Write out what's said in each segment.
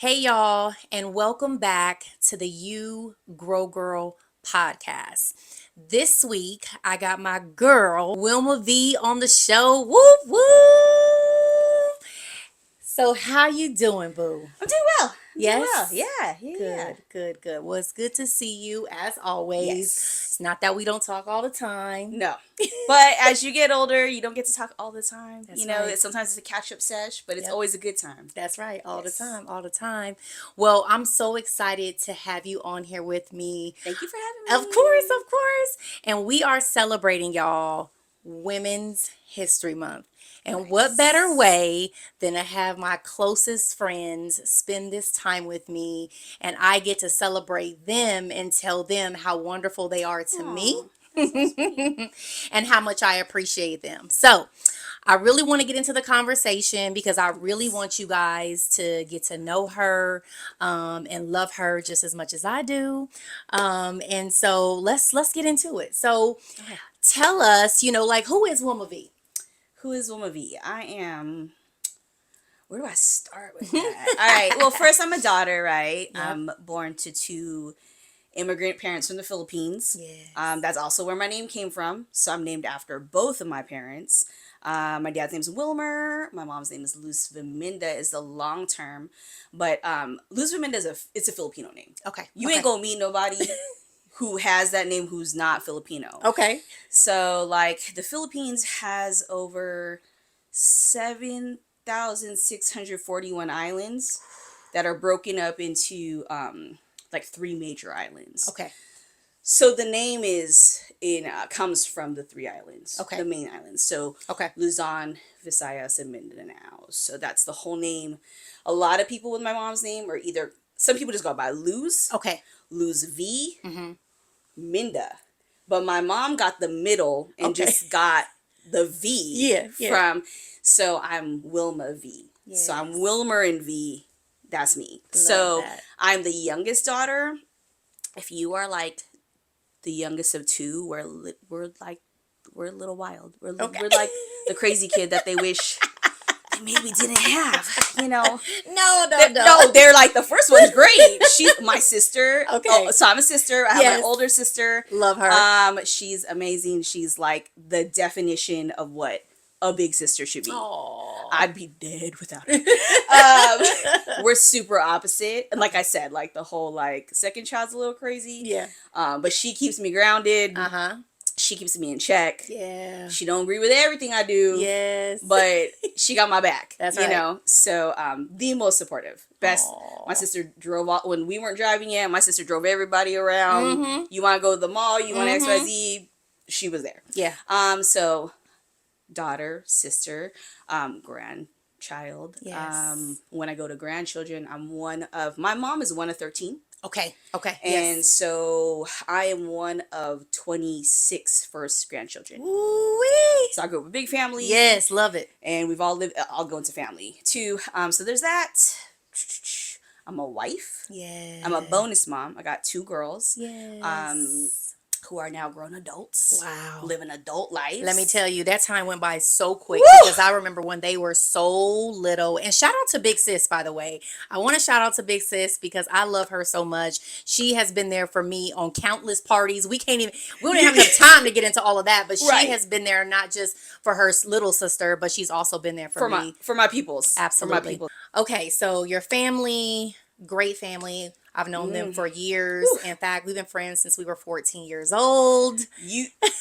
Hey, y'all, and welcome back to the Gurl podcast. This week, I got my girl, Wilma V, on the show. Whoop, whoop. So, how you doing, boo? I'm doing well. I'm doing well. Yes? Yeah. Good. Well, it's good to see you as always. Yes. It's not that we don't talk all the time. No. But as you get older, you don't get to talk all the time. That's right. Sometimes it's a catch up sesh, but it's Yep. always a good time. That's right, all the Yes. time, all the time. Well, I'm so excited to have you on here with me. Thank you for having Of me. course, of course. And we are celebrating, y'all, Women's History Month. And what better way than to have my closest friends spend this time with me and I get to celebrate them and tell them how wonderful they are to me Aw, that's so sweet. and how much I appreciate them. So, I really want to get into the conversation because I really want you guys to get to know her and love her just as much as I do. And so let's get into it. So Okay. tell us, like who is Wilma V? Who is Wilma V? I am. Where do I start with that? All right. Well, first, I'm a daughter, right? Yep. I'm born to two immigrant parents from the Philippines. Yes. That's also where my name came from. So I'm named after both of my parents. My dad's name is Wilmer. My mom's name is Luz Viminda is the long term. But Luz Viminda it's a Filipino name. Okay. You ain't gonna meet nobody who has that name who's not Filipino. Okay. So like the Philippines has over 7,641 islands that are broken up into like three major islands. Okay. So the name comes from the three islands. Okay. The main islands. So Okay. Luzon, Visayas, and Mindanao. So that's the whole name. A lot of people with my mom's name are either some people just go by Luz, Okay. Luz V, Mhm. Minda. But my mom got the middle and Okay. just got the V Yeah. from so I'm Wilma V. So I'm Yes. Wilmer and V. That's me. Love So that. I'm the youngest daughter. If you are like the youngest of two, we're a little wild. Okay. We're like the crazy kid that they wish they maybe didn't have. No. No, they're like the first one's great. She's my sister. Okay. Oh, so I'm a sister. I have Yes. an older sister. Love her. She's amazing. She's like the definition of what a big sister should be. Aww. I'd be dead without her. We're super opposite. And like I said, like the whole like second child's a little crazy. Yeah. But she keeps me grounded. Uh-huh. She keeps me in check. Yeah. She don't agree with everything I do. Yes. But she got my back. That's you right. know. So the most supportive. Best. Aw. My sister drove all, when we weren't driving yet, my sister drove everybody around. Mhm. You wanna go to the mall, you want Mhm. XYZ, she was there. Yeah. So daughter, sister, grandchild. Yes. When I go to grandchildren, my mom is one of 13. Okay. And Yes. so I am one of 26 first grandchildren. Ooh-wee. So I grew up with a big family. Yes, love it. And we've all lived, I'll go into family too. So there's that. I'm a wife. Yeah. I'm a bonus mom. I got two girls. Yes. Who are now grown adults. Wow. Living adult lives. Let me tell you, that time went by so quick Woo! because I remember when they were so little. And shout out to Big Sis, by the way. I want to shout out to Big Sis because I love her so much. She has been there for me on countless parties. We don't even have enough time to get into all of that, but she Right. has been there not just for her little sister, but she's also been there for me. for my peoples. Absolutely. For my people. Okay, so your family, great family. I've known them for years. Whew. In fact, we've been friends since we were 14 years old.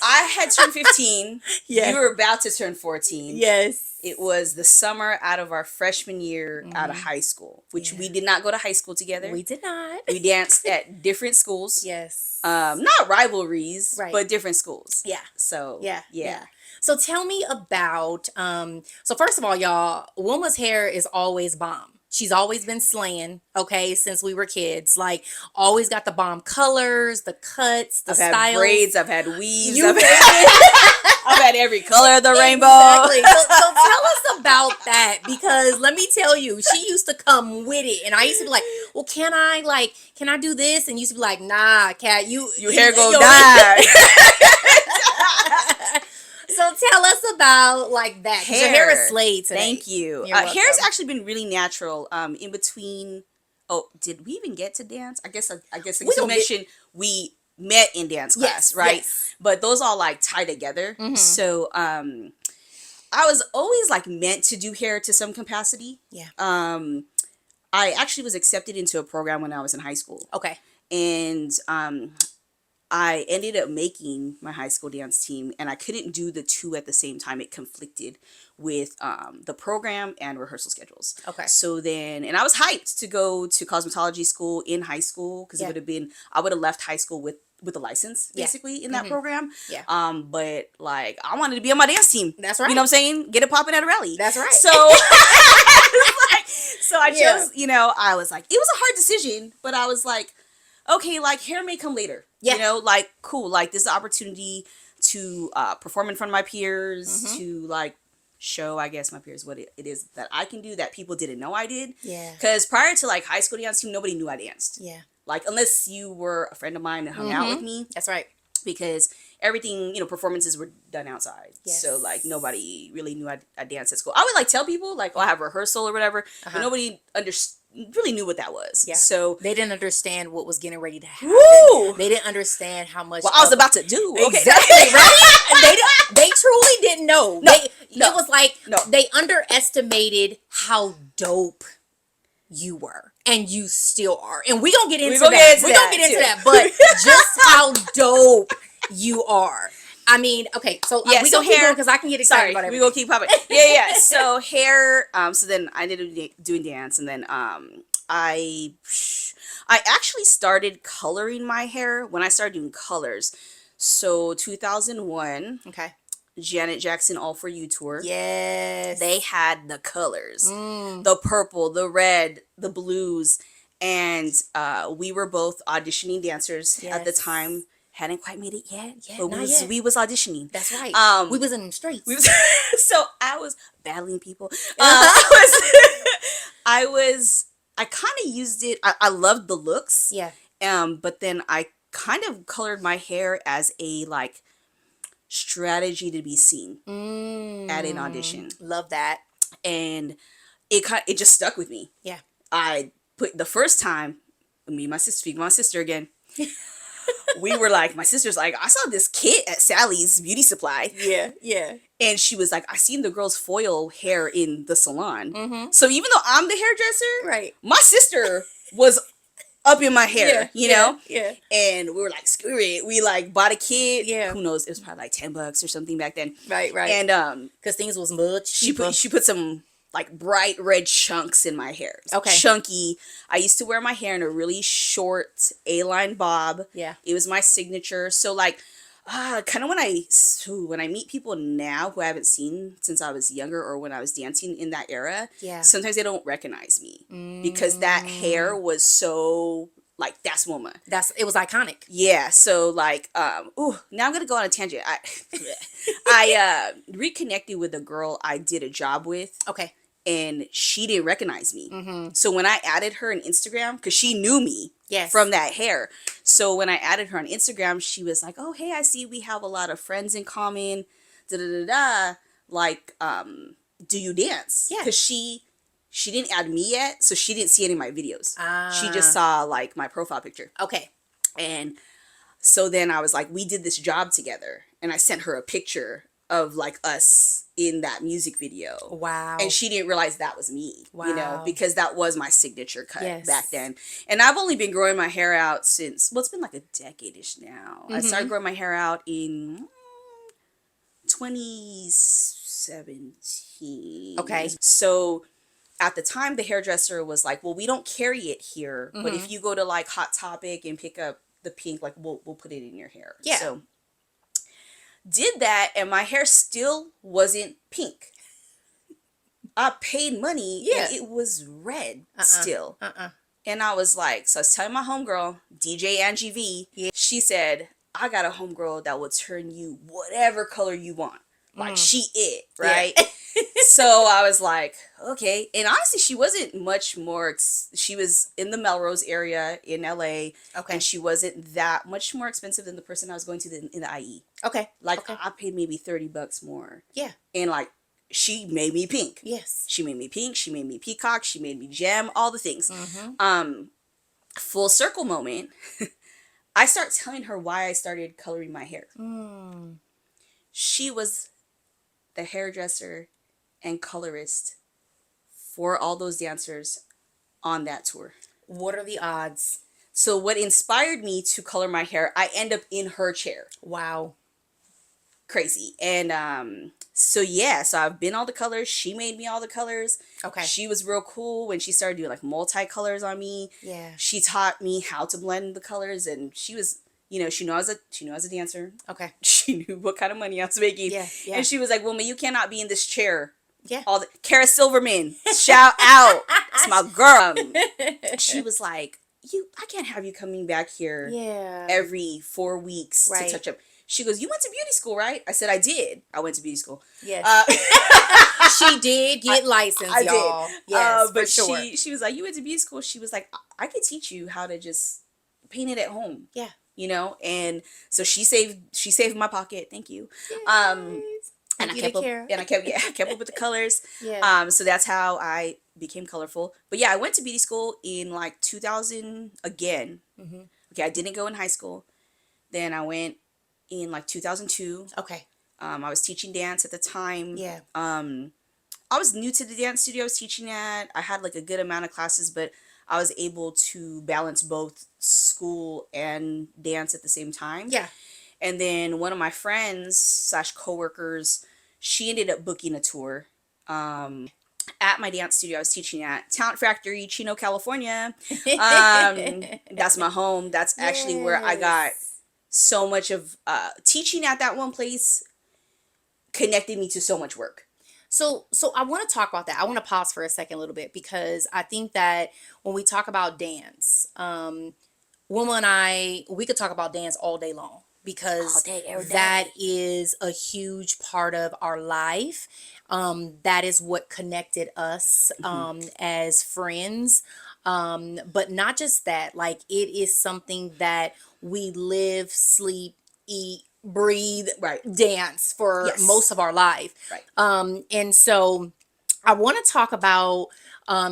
I had turned 15. Yeah. You were about to turn 14. Yes. It was the summer out of our freshman year out of high school, which we did not go to high school together. We did not. We danced at different schools. Yes. Not rivalries, Right. but different schools. Yeah. So Yeah. So tell me about, so first of all, y'all, Wilma's hair is always bomb. She's always been slaying, okay, since we were kids. Like, always got the bomb colors, the cuts, the I've styles. had braids, I've had weaves, You I've had every color of the rainbow. Exactly. So tell us about that because let me tell you, she used to come with it, and I used to be like, "Well, can I do this?" And you used to be like, "Nah, cat, Your hair go your- die." So tell us about like that. 'Cause your hair is slayed today. Thank you. You're Hair's welcome. actually been really natural. In between Oh, did we even get to dance? I guess We you gonna get mentioned we met in dance class, yes, right? yes. But those all like tie together. Mm-hmm. So I was always like meant to do hair to some capacity. Yeah. I actually was accepted into a program when I was in high school, Okay. and I ended up making my high school dance team, and I couldn't do the two at the same time. It conflicted with the program and rehearsal schedules. Okay. So then, and I was hyped to go to cosmetology school in high school because it Yeah. would have been, I would have left high school with a license Yeah. basically in that program. Yeah. But like I wanted to be on my dance team. That's You right. know what I'm saying? Get it popping at a rally. That's right. So so I Yeah. chose, I was like, it was a hard decision, but I was like, okay, like hair may come later. Yeah. Like cool, like this is an opportunity to perform in front of my peers, to like show, I guess, my peers what it is that I can do that people didn't know I did. Yeah. Because prior to like high school dance team, nobody knew I danced. Yeah. Like unless you were a friend of mine and hung out with me, That's right. because everything, performances were done outside. Yes. So like nobody really knew I danced at school. I would like tell people like, oh, I have rehearsal or whatever, but nobody really knew what that was. Yeah. So They didn't understand what was getting ready to happen. woo! They didn't understand how much. What I was about to do. Okay. Exactly, right? And they truly didn't know. No, no, it was like no. they underestimated how dope you were, and you still are. And we gonna get into gonna that. get into We gonna that, get into too. that. But just how dope you are. I mean, okay, so Yeah, we so gonna keep hair- going because I can get excited Sorry, about we everything. gonna keep popping. Yeah. So hair. So then I ended up doing dance, and then I actually started coloring my hair when I started doing colors. So 2001, Okay. Janet Jackson All For You tour. Yes. They had the colors, Mm. the purple, the red, the blues, and we were both auditioning dancers at the Yes. time. Hadn't quite made it yet, but not yet. we was auditioning. That's right. Um, We was in the streets. So I was battling people. I kind of used it. I loved the looks. Yeah. But then I kind of colored my hair as a like strategy to be seen at an audition, Love that. and it just stuck with me. Yeah. I put the first time, me and my sister, speaking of my sister again. We were like, my sister's like, I saw this kit at Sally's Beauty Supply. Yeah. Yeah. And she was like, I seen the girl's foil hair in the salon. So even though I'm the hairdresser, Right. my sister was up in my hair, you know? Yeah. And we were like, screw it. We like bought a kit. Yeah. Who knows? It was probably like $10 or something back then. Right. Right. And because things was much she cheaper. put some like bright red chunks in my hair. Okay. Chunky. I used to wear my hair in a really short A-line bob. Yeah. It was my signature. So like kind of when I meet people now who I haven't seen since I was younger or when I was dancing in that era, Yeah. sometimes they don't recognize me because that hair was so like that's woman. It was iconic. Yeah, so like now I'm gonna go on a tangent. I reconnected with a girl I did a job with, Okay. and she didn't recognize me. So when I added her on Instagram, because she knew me Yes. from that hair, so when I added her on Instagram, she was like, "Oh, hey, I see we have a lot of friends in common. Da da da da. Like, do you dance?" Yeah. Because she didn't add me yet, so she didn't see any of my videos. She Ah. just saw like my profile picture. Okay. And so then I was like, we did this job together, and I sent her a picture of like us in that music video. Wow. And she didn't realize that was me, Wow. because that was my signature cut Yes. back then. And I've only been growing my hair out since, well, it's been like a decade-ish now. I started growing my hair out in 2017. Okay. So at the time, the hairdresser was like, well, we don't carry it here, but if you go to like Hot Topic and pick up the pink, like we'll put it in your hair. Yeah. So did that, and my hair still wasn't pink. I paid money, Yeah. and it was red still. Uh-uh. And I was like, so I was telling my homegirl, DJ Angie V, she said, I got a homegirl that will turn you whatever color you want. Like, she it, right? So I was like, okay. And honestly, she wasn't much more, she was in the Melrose area in LA. Okay. And she wasn't that much more expensive than the person I was going to in the IE. Okay. Like, Okay. I paid maybe $30 more. Yeah. And like, she made me pink. Yes. She made me pink. She made me peacock. She made me gem. All the things. Mm-hmm. Full circle moment. I start telling her why I started coloring my hair. Mm. She was the hairdresser and colorist for all those dancers on that tour. What are the odds? So what inspired me to color my hair, I end up in her chair. Wow. Crazy. And so yeah, so I've been all the colors. She made me all the colors. Okay. She was real cool when she started doing like multicolors on me. Yeah. She taught me how to blend the colors, and she was, she knows a dancer. Okay. She knew what kind of money I was making. Yeah. Yeah. And she was like, "Woman, you cannot be in this chair." Yeah. All the Kara Silverman, shout out. It's my girl. She was like, I can't have you coming back here Yeah. every 4 weeks Right. to touch up. She goes, "You went to beauty school, right?" I said, "I did. I went to beauty school." Yes. She did get licensed, I y'all. did. Yes, But for sure. she was like, "You went to beauty school." She was like, I could teach you how to just paint it at home. Yeah. And so she saved my pocket. Thank you. Yes. And I You kept to up, Kara. and I kept up with the colors. Yeah. So that's how I became colorful. But yeah, I went to beauty school in like 2000 again. Mm-hmm. Okay, I didn't go in high school. Then I went in like 2002. Okay. I was teaching dance at the time. Yeah. I was new to the dance studio I was teaching at. I had like a good amount of classes, but I was able to balance both school and dance at the same time. Yeah. And then one of my friends slash coworkers, she ended up booking a tour at my dance studio I was teaching at, Talent Factory, Chino, California. That's my home. That's actually where I got so much of teaching at that one place connected me to so much work. So I want to talk about that. I want to pause for a second, a little bit, because I think that when we talk about dance, Wilma and I, we could talk about dance all day long, because All day, every day. that is a huge part of our life. That is what connected us as friends. But not just that, like, it is something that we live, sleep, eat, breathe, Right. dance for Yes. most of our life. Right. And so I want to talk about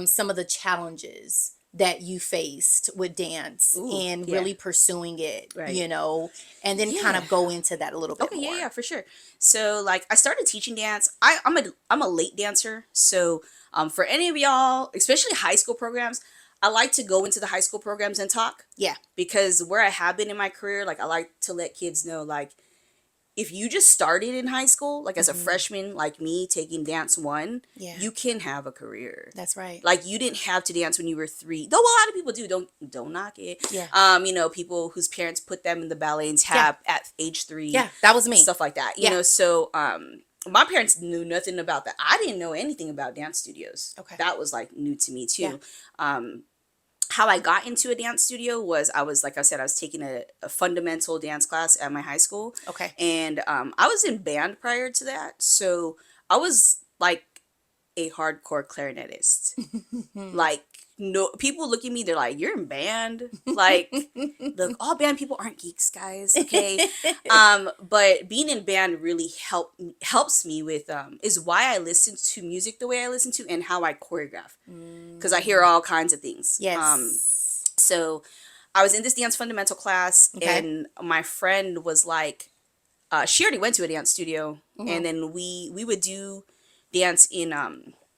some of the challenges that you faced with dance and yeah. really pursuing it, Right. and then kind Yeah. of go into that a little bit Okay, more. yeah, for sure. So like I started teaching dance. I'm a late dancer. So for any of y'all, especially high school programs, I like to go into the high school programs and talk. Yeah. Because where I have been in my career, like I like to let kids know, like, if you just started in high school, like as a freshman, like me, taking dance one, Yeah. you can have a career. That's right. Like you didn't have to dance when you were 3, though a lot of people do. Don't knock it. Yeah. People whose parents put them in the ballet and tap at age 3. Yeah, that was me. Stuff like that. Yeah. So my parents knew nothing about that. I didn't know anything about dance studios. Okay. That was like new to me too. How I got into a dance studio was like I said, I was taking a fundamental dance class at my high school. Okay. And I was in band prior to that. So I was like a hardcore clarinetist. Like, no, people look at me, they're like, "You're in band?" Like, look, all band people aren't geeks, guys. Okay. But being in band really helps me with is why I listen to music the way I listen to and how I choreograph, because I hear all kinds of things. Yes. So I was in this dance fundamental class, Okay. and my friend was like, she already went to a dance studio, and then we would do dance in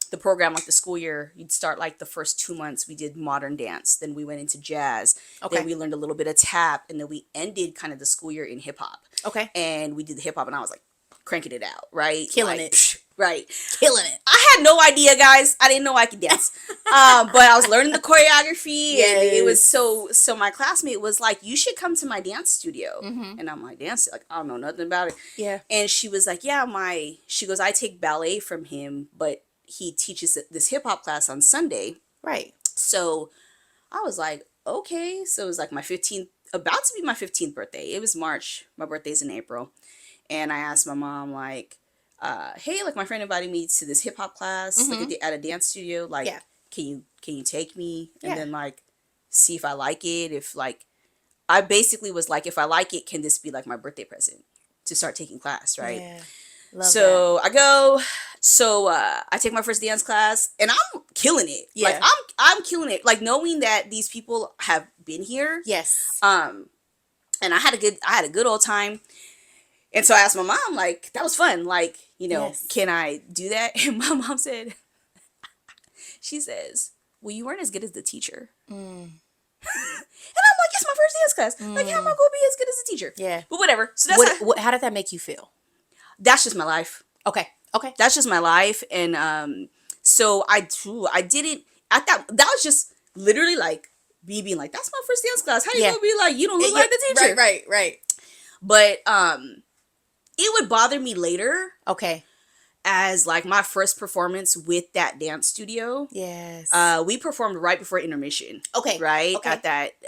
the program, like the school year. You'd start like the first 2 months we did modern dance, then we went into jazz, Okay. then we learned a little bit of tap, and then we ended kind of the school year in hip hop. Okay. And we did the hip hop, and I was like cranking it out, right? Killing Like, it. right. Killing it. I had no idea, guys. I didn't know I could dance. But I was learning the choreography, and it was so my classmate was like, "You should come to my dance studio." And I'm like, "Dance?" Like, I don't know nothing about it. Yeah. And she was like, "Yeah, she goes, I take ballet from him, but he teaches this hip hop class on Sunday." Right. So I was like, "Okay." So it was like about to be my 15th birthday. It was March. My birthday's in April. And I asked my mom, like, "Hey, like my friend invited me to this hip hop class, like at a dance studio. Like, Yeah. can you take me? And Yeah. then like see if I like it. If like I basically was like, if I like it, can this be like my birthday present to start taking class, right?" Yeah. Love that. So I go. So I take my first dance class, and I'm killing it. Like Yeah. I'm killing it. Like knowing that these people have been here. Yes. Um, and I had a good old time. And so I asked my mom, like, that was fun. Like, Yes. can I do that? And my mom said, she says, well, you weren't as good as the teacher. Mm. And I'm like, it's my first dance class. Like, how am I Mm. going to be as good as the teacher? Yeah. But whatever. So How did that make you feel? that's just my life. Okay. Okay. That's just my life. And so I didn't, at that was just literally like me being like, that's my first dance class. How you Yeah. going to be like, you don't look Yeah. like the Right. teacher? Right. Right. But it would bother me later Okay. as like my first performance with that dance studio. Yes. We performed right before intermission. Okay. Right Okay.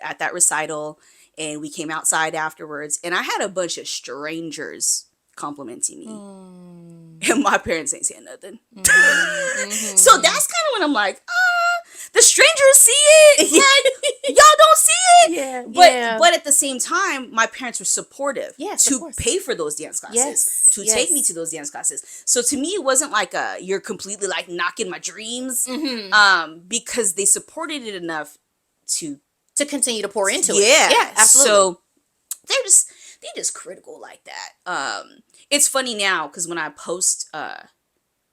at that recital, and we came outside afterwards, and I had a bunch of strangers complimenting me, and my parents ain't saying nothing. So that's kind of when I'm like, the strangers see it, like y'all don't see it. Yeah. But Yeah. but at the same time, my parents were supportive Yes, of to course. pay for those dance classes, Yes, to yes. take me to those dance classes. So to me, it wasn't like you're completely like knocking my dreams, because they supported it enough to To continue to pour into it. yeah, Yeah. Absolutely. So they're just critical like that. It's funny now because when I post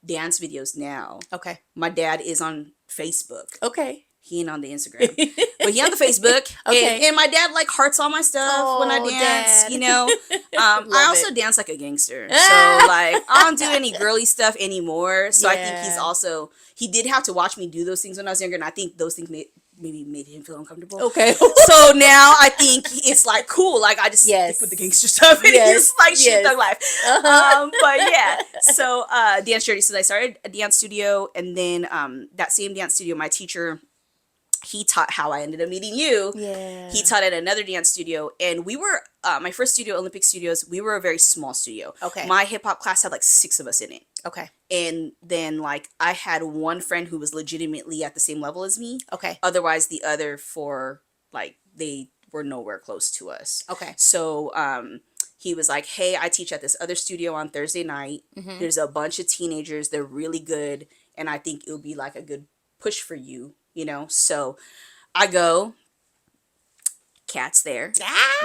dance videos now, Okay. my dad is on Facebook. Okay. He ain't on the Instagram, but he on the Facebook. Okay. And my dad like hearts all my stuff when I Oh, dance. Dad. I Love also it. dance like a gangster, so like I don't do any girly stuff anymore. So I think Yeah. he did have to watch me do those things when I was younger, and I think those things maybe made him feel uncomfortable. Okay. So now I think it's like cool. Like I just Yes. stick with the gangster stuff, and Yes. he's like shit Yes. thug life. Uh-huh. But yeah, so dance journey. So I started a dance studio, and then that same dance studio, my teacher, he taught how I ended up meeting you. Yeah. He taught at another dance studio, and we were my first studio, Olympic Studios. We were a very small studio. Okay. My hip hop class had like 6 of us in it, Okay. and then like I had one friend who was legitimately at the same level as me. Okay. Otherwise, the other 4, like, they were nowhere close to us. Okay. So he was like, hey, I teach at this other studio on Thursday night. There's a bunch of teenagers. They're really good, and I think it'll be like a good push for you. So I go, Cat's there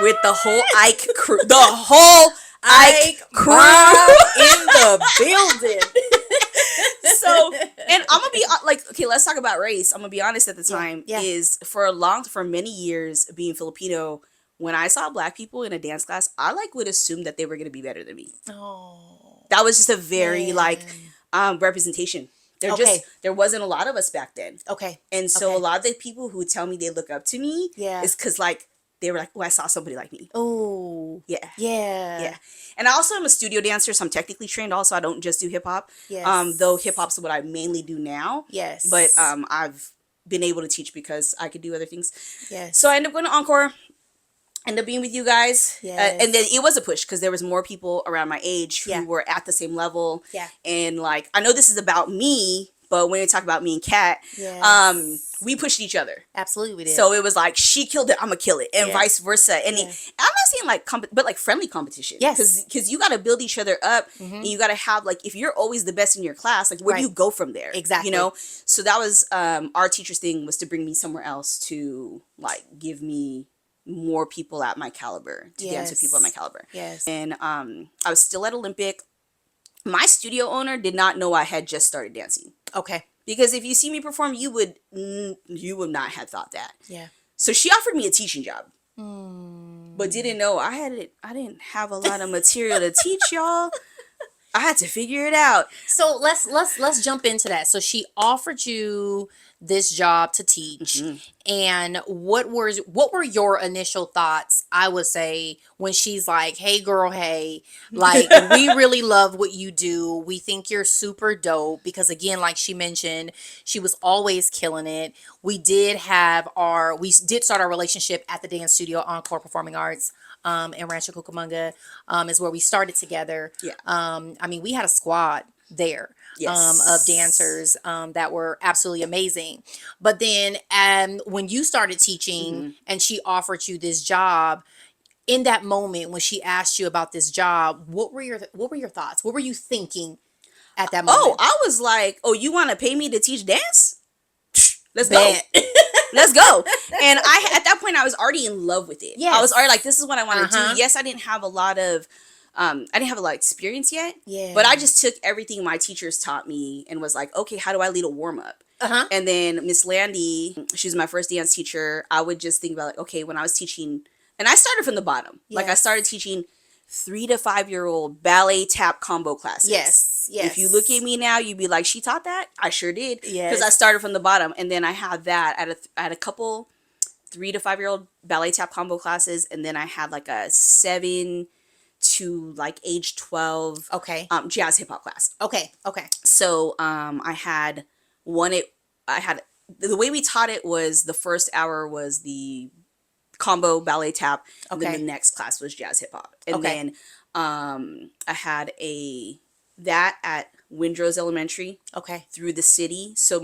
with the whole Ike crew, the whole Ike crew in the building. So, and I'm gonna be like, okay, let's talk about race. I'm gonna be honest. At the time, Yeah. is for many years being Filipino, when I saw Black people in a dance class, I like would assume that they were gonna be better than me. Oh. That was just a very like Man. Representation. Okay. There wasn't a lot of us back then. Okay. And so Okay. a lot of the people who tell me they look up to me Yeah. is because like they were like, oh, I saw somebody like me. Oh. Yeah. Yeah. Yeah. And I also am a studio dancer, so I'm technically trained also. I don't just do hip hop. Yes. Though hip hop's what I mainly do now. Yes. But I've been able to teach because I could do other things. Yes. So I ended up going to Encore, ended up being with you guys. Yes. And then it was a push because there was more people around my age who Yeah. were at the same level. Yeah. And like, I know this is about me, but when we talk about me and Kat, Yes. we pushed each other. Absolutely we did. So it was like, she killed it, I'm gonna kill it, and Yeah. vice versa. And Yeah. I'm not saying like but like friendly competition. Yes. Because you got to build each other up, and you got to have like, if you're always the best in your class, like where do Right. you go from there? Exactly. So that was our teacher's thing, was to bring me somewhere else to like give me more people at my caliber, to dance with people at my caliber. Yes. And I was still at Olympic. My studio owner did not know I had just started dancing. Okay. Because if you see me perform, you would not have thought that. Yeah. So she offered me a teaching job, but didn't know I didn't have a lot of material to teach y'all. I had to figure it out. So let's jump into that. So she offered you this job to teach, and what were your initial thoughts? I would say when she's like, "Hey, girl, hey, like we really love what you do. We think you're super dope." Because again, like she mentioned, she was always killing it. We did start our relationship at the dance studio Encore Performing Arts. In Rancho Cucamonga, is where we started together. Yeah. I mean, we had a squad there. Yes. Of dancers that were absolutely amazing. But then when you started teaching and she offered you this job, in that moment when she asked you about this job, what were your thoughts? What were you thinking at that Oh, moment? I was like, oh, you want to pay me to teach dance? Let's go. Bet. Let's go. And at that point I was already in love with it. I was already like, Yes. this is what I want to do. Uh-huh. Yes, I didn't have a lot of experience yet, but Yeah. I just took everything my teachers taught me and was like, okay, how do I lead a warm up? Uh-huh. And then Miss Landy, she was my first dance teacher. I would just think about like, okay, when I was teaching, and I started from the bottom. Like I Yes. started teaching 3 to 5 year old ballet tap combo classes. Yes. If you look at Yes. me now, you'd be like, she taught that? I sure did. Because I Yes. started from the bottom. And then I had that. I had a couple 3 to 5 year old ballet tap combo classes. And then I had like a 7 to like age 12 Okay. jazz hip hop class. Okay. Okay. So I had one, I had, the way we taught it was the first hour was the combo ballet tap, and then Okay. the next class was jazz hip hop, and Okay. then I had that at Windrose Elementary Okay. through the city. So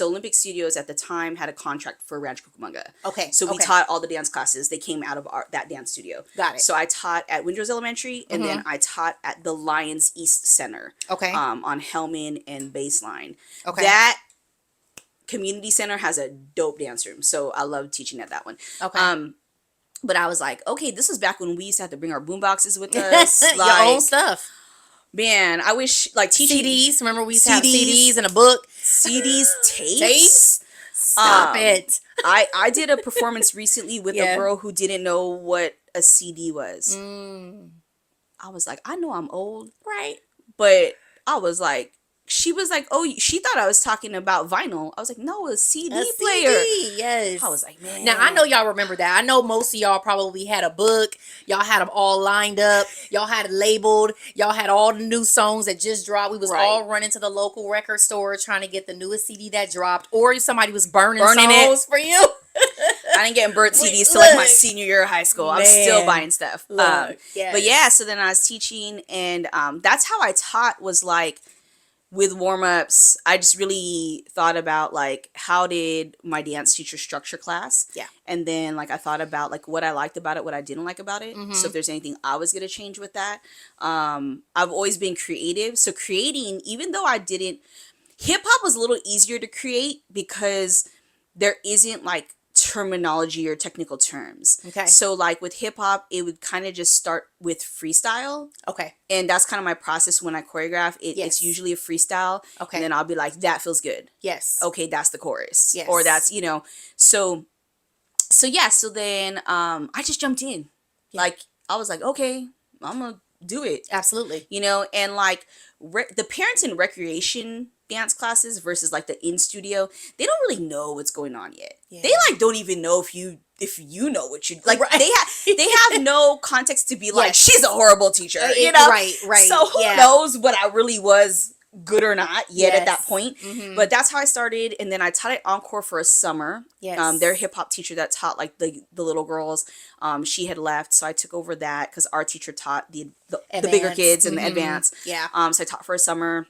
Olympic Studios at the time had a contract for Ranch Cucamonga. Okay. So we Okay. taught all the dance classes. They came out of that dance studio. Got it. So I taught at Windrose Elementary, and then I taught at the Lions East Center. Okay. On Hellman and Baseline. Okay. That community center has a dope dance room, so I love teaching at that one. Okay. But I was like, okay, this was back when we used to have to bring our boom boxes with us. Your own stuff. Man, I wish like teaching CDs. Remember we used to have CDs, CDs and a book. CDs, tapes. Tapes. Stop it. I did a performance recently with Yeah. a girl who didn't know what a CD was. Mm. I was like, I know I'm old, Right. but I was like, she was like, oh, she thought I was talking about vinyl. I was like, no, a CD A player. CD, yes. I was like, man. Now I know y'all remember that. I know most of y'all probably had a book. Y'all had them all lined up. Y'all had it labeled. Y'all had all the new songs that just dropped. We was Right. all running to the local record store trying to get the newest CD that dropped, or somebody was burning it. songs for you. I didn't get burnt Wait, CDs till like my look. senior year of high school. I'm still Man. buying stuff. Look, yes. But yeah, so then I was teaching, and that's how I taught, was like with warm-ups. I just really thought about like, how did my dance teacher structure class? Yeah. And then like I thought about like what I liked about it, what I didn't like about it. Mm-hmm. So if there's anything I was gonna change with that. I've always been creative. So creating, even though I didn't, hip hop was a little easier to create because there isn't like terminology or technical terms. Okay. So like with hip hop, it would kind of just start with freestyle. Okay. And that's kind of my process when I choreograph. It's Yes. usually a freestyle. Okay. And then I'll be like, that feels good. Yes. Okay, that's the chorus. Yes. Or that's, so yeah, so then I just jumped in. Yeah. Like I was like, okay, I'm gonna do it. Absolutely. And like the parents in recreation dance classes versus like the in studio, they don't really know what's going on yet. Yeah. They like don't even know if you know what you like. Right. They have no context to be like, Yes. she's a horrible teacher, Right. So who Yeah. knows what I really was good or not yet at that Yes. point. Mhm. But that's how I started, and then I taught at Encore for a summer. Yes. Their hip hop teacher that taught like the little girls, she had left, so I took over that because our teacher taught the bigger Advanced. kids and the Mhm. advanced. Yeah. So I taught for a summer,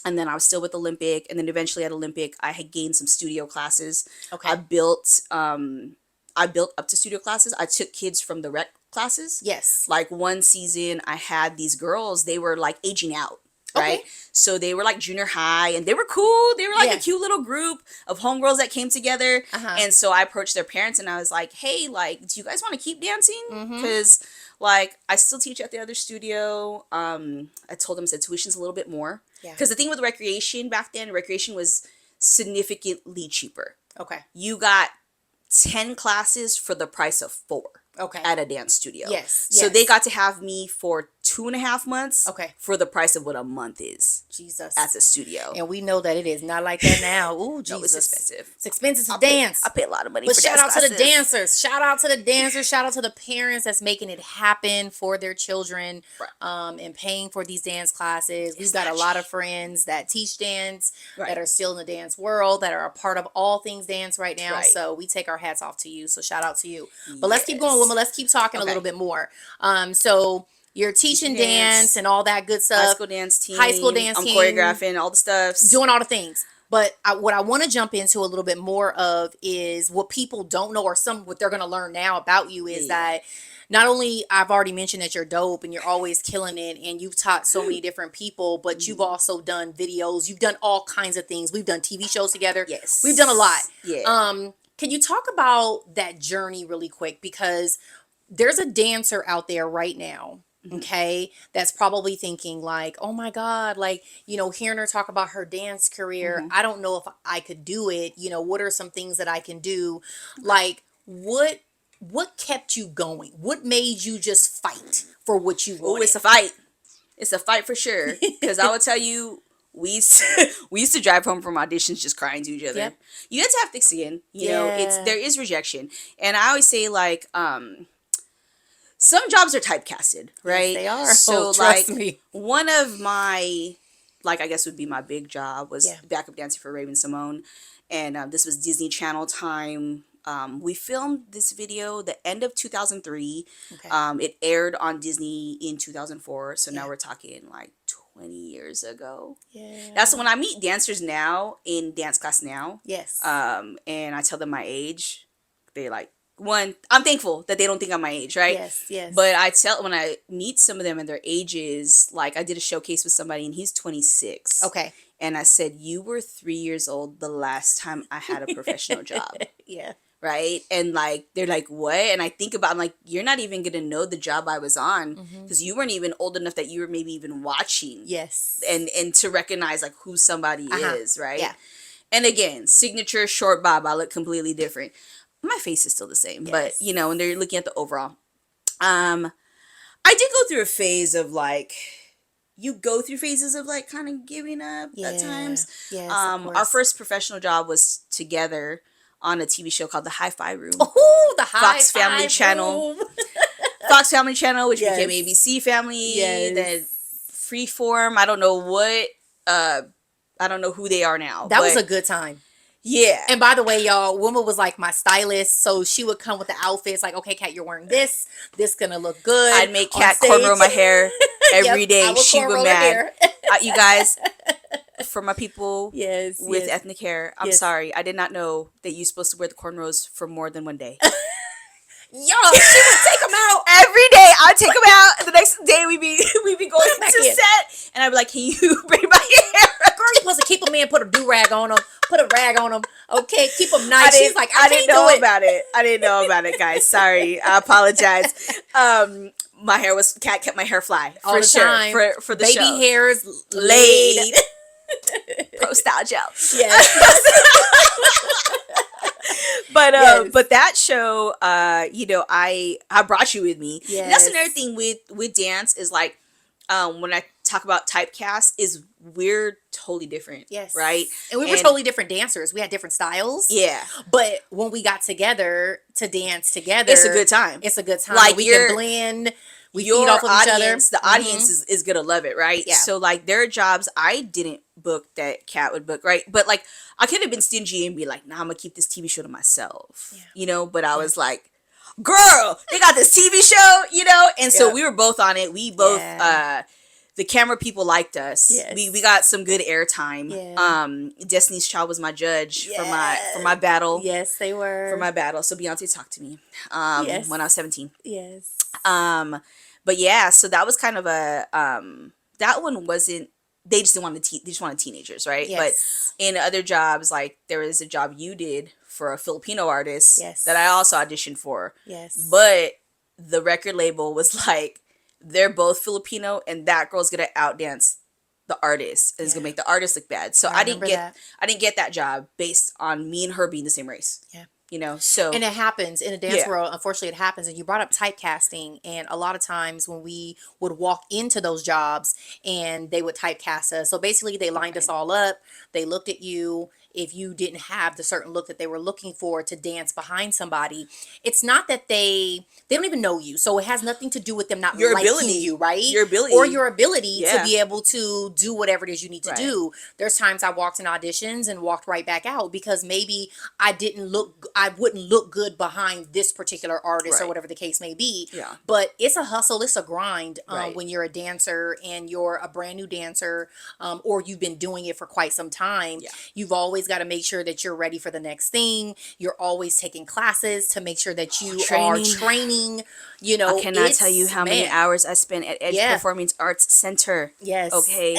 and then I was still with Olympic, and then eventually at Olympic I had gained some studio classes. Okay. I built up to studio classes. I took kids from the rec classes. Yes. Like one season I had these girls, they were like aging out. Right. Okay. So they were like junior high, and they were cool. They were like Yeah. a cute little group of homegirls that came together. Uh-huh. And so I approached their parents and I was like, hey, like, do you guys want to keep dancing? Mhm. Because like I still teach at the other studio. I told them, said tuition's a little bit more. Yeah. Because the thing with recreation back then, recreation was significantly cheaper. Okay. You got 10 classes for the price of 4 Okay. at a dance studio. Yes. So yes. they got to have me for 2.5 months. Okay. For the price of what a month is Jesus. at the studio. And we know that it is not like that now. Ooh, Jesus. No, it's expensive. It's expensive to dance. I pay a lot of money But for shout dance out to the classes. dancers. Shout out to the dancers. Shout out to the parents that's making it happen for their children, Right. and paying for these dance classes. We've It's got a not lot of cheap. friends that teach dance, Right. that are still in the dance world, that are a part of all things dance right now. Right. So we take our hats off to you. So shout out to you. But let's keep going, Yes. woman. Let's keep talking a Okay. little bit more. So you're teaching dance and all that good stuff. High school dance team. High school dance I'm team. choreographing all the stuff. Doing all the things. But what I want to jump into a little bit more of is what people don't know, or what they're going to learn now about you is Yeah. that not only I've already mentioned that you're dope and you're always killing it and you've taught so many different people, but you've also done videos, you've done all kinds of things. We've done TV shows together. We've done a lot. Yes. Yeah. Can you talk about that journey really quick? Because there's a dancer out there right now, okay, that's probably thinking like, oh my God, like, hearing her talk about her dance career, I don't know if I could do it. What are some things that I can do? Like, what kept you going? What made you just fight for what you Oh, wanted? it's a fight. It's a fight for sure. Because I will tell you, we used to drive home from auditions just crying to each other. Yep. You have to have thick skin. It's Yeah. there is rejection, and I always say like some jobs are typecasted, right? they are. So Oh, trust like me. one of my I guess would be my big job was Yeah. backup dancing for Raven Simone, and this was Disney Channel time. We filmed this video the end of 2003. Okay. It aired on Disney in 2004. So now Yeah. we're talking like 20 years ago. Yeah. That's when I meet dancers now in dance class now. Yes. And I tell them my age. They like, one, I'm thankful that they don't think I'm my age, right? Yes. Yes. But when I meet some of them and their ages, like I did a showcase with somebody and he's 26. Okay. And I said, you were 3 years old the last time I had a professional job. Yeah. Right. And like, they're like, what? And I think about, I'm like, you're not even going to know the job I was on because you weren't even old enough that you were maybe even watching. Yes. And to recognize like who somebody is. Right. Yeah. And again, signature short bob, I look completely different. My face is still the same, but Yes. when they're looking at the overall, I did go through a phase of like, you go through phases of like kind of giving up at times. Yes. Our first professional job was together on a TV show called The Hi-Fi Room. Oh, the Fox Family Channel. Fox Family Channel, which Yes. became ABC Family, Yes. then Freeform. I don't know what, I don't know who they are now. That was but a good time. yeah. And by the way, y'all, Wilma was like my stylist, so she would come with the outfits. Like, okay, Kat, you're wearing this. This gonna look good. I'd make on Kat stage. cornroll my hair every Yep, day. I would She cornroll would her mad. hair. You guys, for my people Yes. with yes. ethnic hair, I'm Yes. sorry. I did not know that you're supposed to wear the cornrows for more than one day. Y'all, she would take them out. Every day I'd take them out, and the next day we'd be going back to in. set, and I'd be like, "Can you braid my hair?" Girl, you're supposed to keep them in, put a do-rag on them, put a rag on them. Okay, keep them nice. She's like, I didn't can't know do it. about it. I didn't know about it, guys. Sorry, I apologize. My hair was Cat kept my hair fly All for the sure time. for the Baby show. hairs Laid. Pro style gel. Yes. But Yes. but that show, I brought you with me. Yes. And that's another thing with dance is like, when I talk about typecast, is we're totally different. Yes. Right. And we were totally different dancers. We had different styles. Yeah. But when we got together to dance together, It's a good time. It's a good time. Like, we your- can blend. We Your feed off of each other. audience, the audience is gonna love it, right? Yeah. So like, there are jobs I didn't book that Kat would book, right? But like, I could have been stingy and be like, "Nah, I'm gonna keep this TV show to myself," But I was like, "Girl, they got this TV show," And so Yeah. we were both on it. We both, Yeah. the camera people liked us. Yes. We got some good airtime. Yeah. Destiny's Child was my judge for my battle. Yes, they were. For my battle. So Beyonce talked to me Yes. when I was 17. Yes. But yeah, so that was kind of a that one wasn't, they just didn't want they just wanted teenagers, right? Yes. But in other jobs, like there was a job you did for a Filipino artist Yes. that I also auditioned for. Yes. But the record label was like, they're both Filipino and that girl's gonna outdance the artist and it's gonna make the artist look bad. So I didn't remember get that job based on me and her being the same race. Yeah. So And it happens in a dance Yeah. world. Unfortunately, it happens. And you brought up typecasting. And a lot of times when we would walk into those jobs and they would typecast us. So basically, they lined us all up. They looked at you. If you didn't have the certain look that they were looking for to dance behind somebody, it's not that they don't even know you. So it has nothing to do with them not Your liking ability. you, right? Your ability. Or your ability Yeah. to be able to do whatever it is you need to Right. do. There's times I walked in auditions and walked right back out because maybe I wouldn't look good behind this particular artist or Right. whatever the case may be. Yeah. But it's a hustle, it's a grind Right. when you're a dancer and you're a brand new dancer, or you've been doing it for quite some time. Yeah. You've always always got to make sure that you're ready for the next thing. You're always taking classes to make sure that you are Training. training. I cannot tell you It's, how many man, hours I spent at Edge yeah, Performing Arts Center. yes. Okay.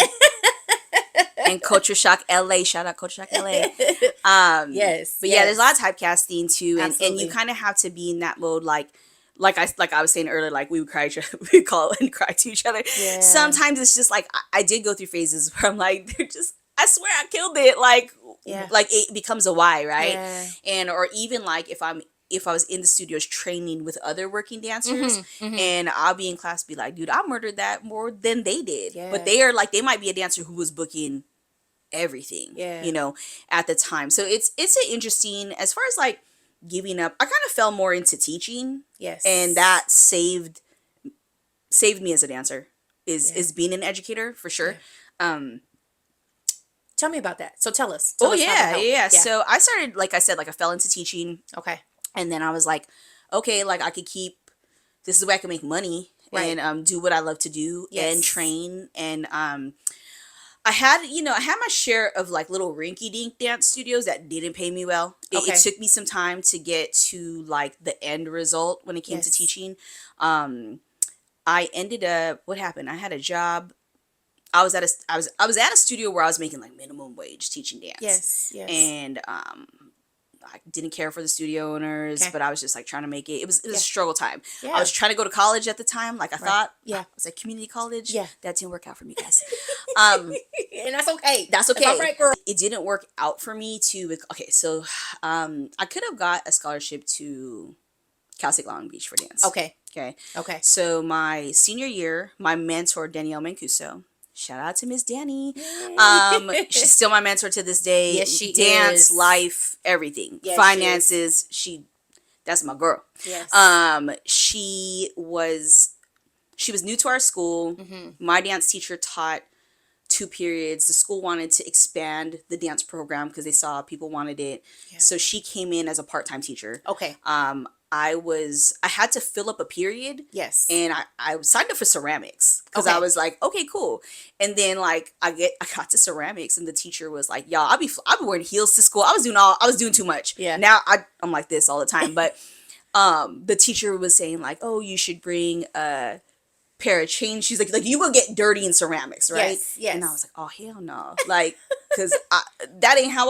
And Culture Shock LA. Shout out Culture Shock LA. Yes, But yeah, there's a lot yes. of typecasting too, and you Absolutely. kind of have to be in that mode, like I was saying earlier, like we would cry each other, we would call and cry to each other. Yeah. Sometimes it's just like I did go through phases where I'm like, they're just, I swear I killed it. Yeah. Like it becomes a why, right? Yeah. And or even like if I was in the studios training with other working dancers, and I'll be in class, be like, dude, I murdered that more than they did. But Yeah. they are like, they might be a dancer who was booking everything, Yeah. at the time. So it's an interesting, as far as like giving up, I kind of fell more into teaching, Yes. and that saved me as a dancer, Yeah. is being an educator for sure. Tell me about that. So tell us. Tell Oh us how that yeah, helped. yeah. So I started, like I said, like I fell into teaching, Okay. and then I was like, okay, like I could keep, this is the way I can make money, Right. and do what I love to do, Yes. and train, and I had my share of like little rinky dink dance studios that didn't pay me well. Okay. It took me some time to get to like the end result when it came to Yes. teaching. I ended up, what happened? I had a job. I was at a studio where I was making like minimum wage teaching dance. Yes. Yes. And I didn't care for the studio owners, Okay. but I was just like trying to make it. It was Yeah. a struggle time. Yeah. I was trying to go to college at the time, like I thought. Yeah. I was at community college. Yeah. That didn't work out for me, guys. Um, And that's okay. that's okay. all right, girl. It didn't work out for me to. Okay, so I could have got a scholarship to Cal State Long Beach for dance. Okay. Okay. Okay. So my senior year, my mentor Danielle Mancuso. Shout out to Miss Danny. She's still my mentor to this day. Yes, she Dance, is. life, everything. Yes, she Finances. That's my girl. Yes. She was new to our school. Mm-hmm. My dance teacher taught 2 periods. The school wanted to expand the dance program because they saw people wanted it. Yeah. So she came in as a part-time teacher. Okay. I had to fill up a period. Yes. And I signed up for ceramics because Okay. I was like, okay, cool. And then like I got to ceramics, and the teacher was like, y'all, I'll be wearing heels to school. I was doing too much. Yeah. Now I'm like this all the time. But the teacher was saying like, oh, you should bring a pair of chains. She's like you will get dirty in ceramics, right? Yes, yes. And I was like, oh hell no, like, because that ain't how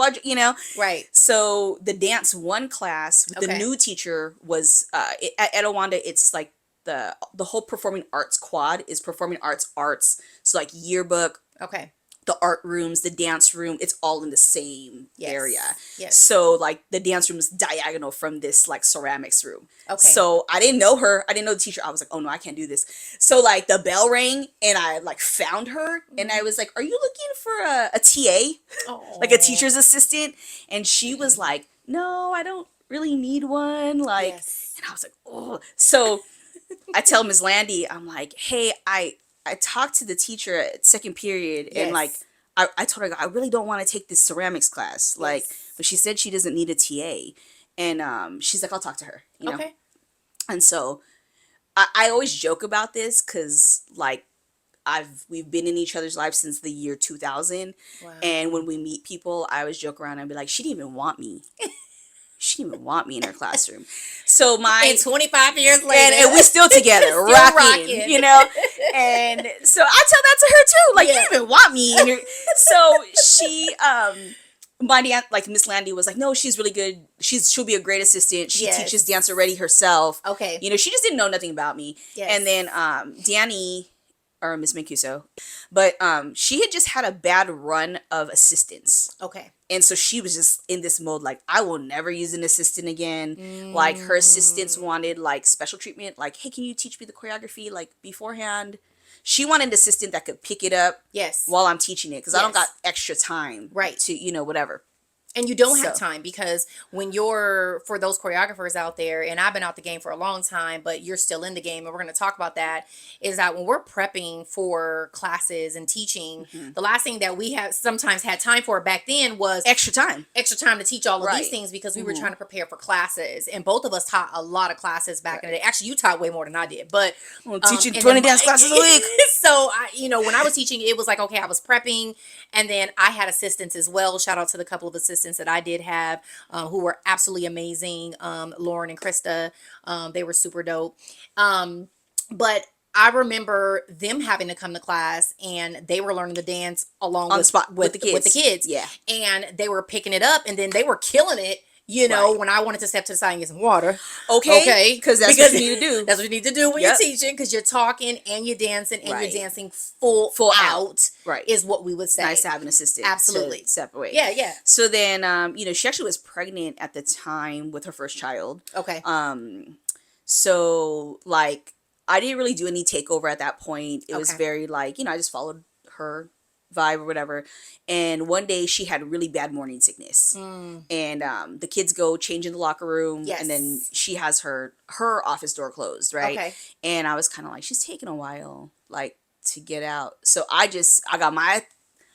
Right. So the dance one class with the Okay. new teacher was at Etowanda. It's like the whole performing arts quad is performing arts. So like yearbook, Okay. the art rooms, the dance room, it's all in the same Yes. area. Yes. So like the dance room is diagonal from this like ceramics room. Okay. So I didn't know her. I didn't know the teacher. I was like, oh no, I can't do this. So like the bell rang, and I like found her, and I was like, are you looking for a TA? Like a teacher's assistant? And she was like, no, I don't really need one. Like, Yes. and I was like, oh. So I tell Ms. Landy, I'm like, hey, I talked to the teacher at second period, and Yes. like I told her I really don't want to take this ceramics class, like, Yes. but she said she doesn't need a TA, and she's like, I'll talk to her, Okay. And so I always joke about this because like we've been in each other's lives since the year 2000, Wow. and when we meet people, I always joke around and be like, she didn't even want me. She didn't even want me in her classroom. So And 25 years later, and we still together, Still rocking, rocking. you know? And so I tell that to her too. Like, Yeah. you didn't even want me in your... So she, my aunt, like Miss Landy was like, no, she's really good. She'll be a great assistant. She Yes. teaches dance already herself. Okay. She just didn't know nothing about me. Yes. And then Danny, or Miss Mancuso, but she had just had a bad run of assistants. Okay. And so she was just in this mode, like, I will never use an assistant again. Like, her assistants wanted, like, special treatment. Like, hey, can you teach me the choreography, like, beforehand? She wanted an assistant that could pick it up Yes. while I'm teaching it. Because I don't Yes. got extra time. Right. To, whatever. And you don't have So- time, because when you're, for those choreographers out there, and I've been out the game for a long time, but you're still in the game, and we're going to talk about that, is that when we're prepping for classes and teaching, the last thing that we have sometimes had time for back then was Extra time. extra time to teach all of these Right. things, because we were trying to prepare for classes, and both of us taught a lot of classes back in the day. Actually, you taught way more than I did, but I'm teaching and 20 then- dance classes a week. So when I was teaching, it was like, okay, I was prepping, and then I had assistants as well. Shout out to the couple of assistants assistants that I did have, who were absolutely amazing. Lauren and Krista, they were super dope. But I remember them having to come to class, and they were learning the dance along On the with spot with the with the kids. kids, Yeah. and they were picking it up, and then they were killing it. Right. When I wanted to step to the side and get some water, Okay. okay, Because that's what you need to do. that's what you need to do when you're Yep. teaching, because you're talking and you're dancing and you're Right. dancing full Full out. out, Right. is what we would It's say. nice to have an assistant. Absolutely. To separate. Yeah, yeah. So then, she actually was pregnant at the time with her first child. Okay. So like, I didn't really do any takeover at that point. It was Okay. very like, I just followed her vibe or whatever. And one day she had really bad morning sickness. And the kids go change in the locker room, Yes. and then she has her office door closed, right? Okay. And I was kind of like, she's taking a while like to get out. So I got my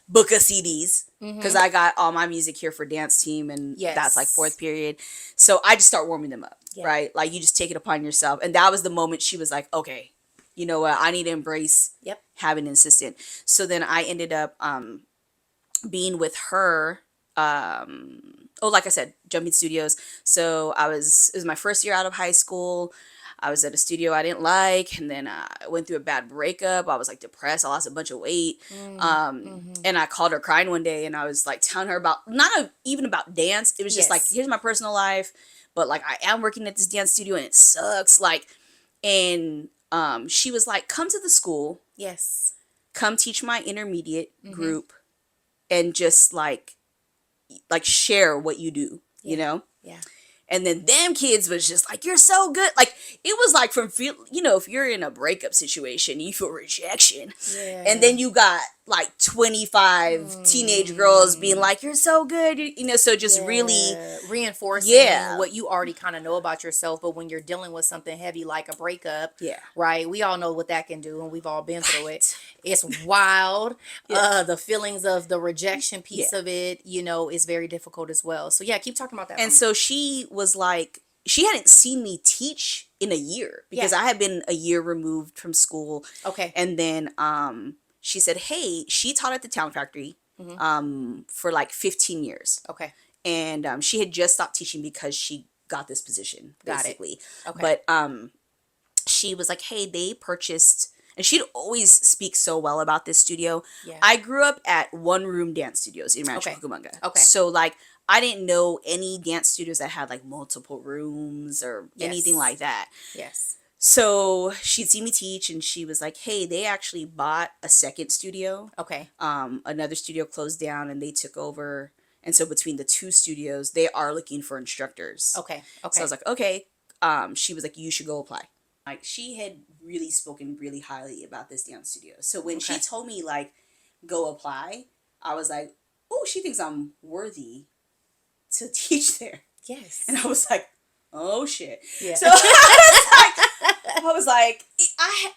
book of CDs, because I got all my music here for dance team, and Yes. that's like fourth period. So I just start warming them up, Yeah. right? Like, you just take it upon yourself. And that was the moment she was like, okay, you know what? I need to embrace Yep. having an assistant. So then I ended up being with her. Like I said, Jumping Studios. So it was my first year out of high school. I was at a studio I didn't like, and then I went through a bad breakup. I was like depressed. I lost a bunch of weight. And I called her crying one day, and I was like telling her about, even about dance. It was just Yes. like, here's my personal life, but like, I am working at this dance studio and it sucks. Like, and she was like, come to the school, Yes. come teach my intermediate group, and just like share what you do, you know? Yeah. And then them kids was just like, you're so good. Like, it was like from if you're in a breakup situation, you feel rejection. Yeah. And then you got like 25 teenage girls being like, you're so good. So just really, reinforcing what you already kind of know about yourself. But when you're dealing with something heavy like a breakup, Yeah. right? We all know what that can do, and we've all been through it. It's wild. The feelings of the rejection piece of it, is very difficult as well. So yeah, keep talking about that. And so she was like, she hadn't seen me teach in a year, because I had been a year removed from school. Okay. And then she said, hey, she taught at the Town Factory for like 15 years. Okay. And she had just stopped teaching because she got this position, basically. Okay. But she was like, hey, they purchased, and she'd always speak so well about this studio. Yeah. I grew up at one-room dance studios in Rancho Cucamonga. Okay. So like, I didn't know any dance studios that had like multiple rooms or anything like that. Yes. So she'd see me teach, and she was like, hey, they actually bought a second studio. Okay. Another studio closed down, and they took over. And so between the two studios, they are looking for instructors. Okay. Okay. So I was like, okay. She was like, you should go apply. Like, she had really spoken really highly about this dance studio. So when she told me like, go apply, I was like, oh, she thinks I'm worthy to teach there. Yes. And I was like, oh shit. Yeah. So I was like,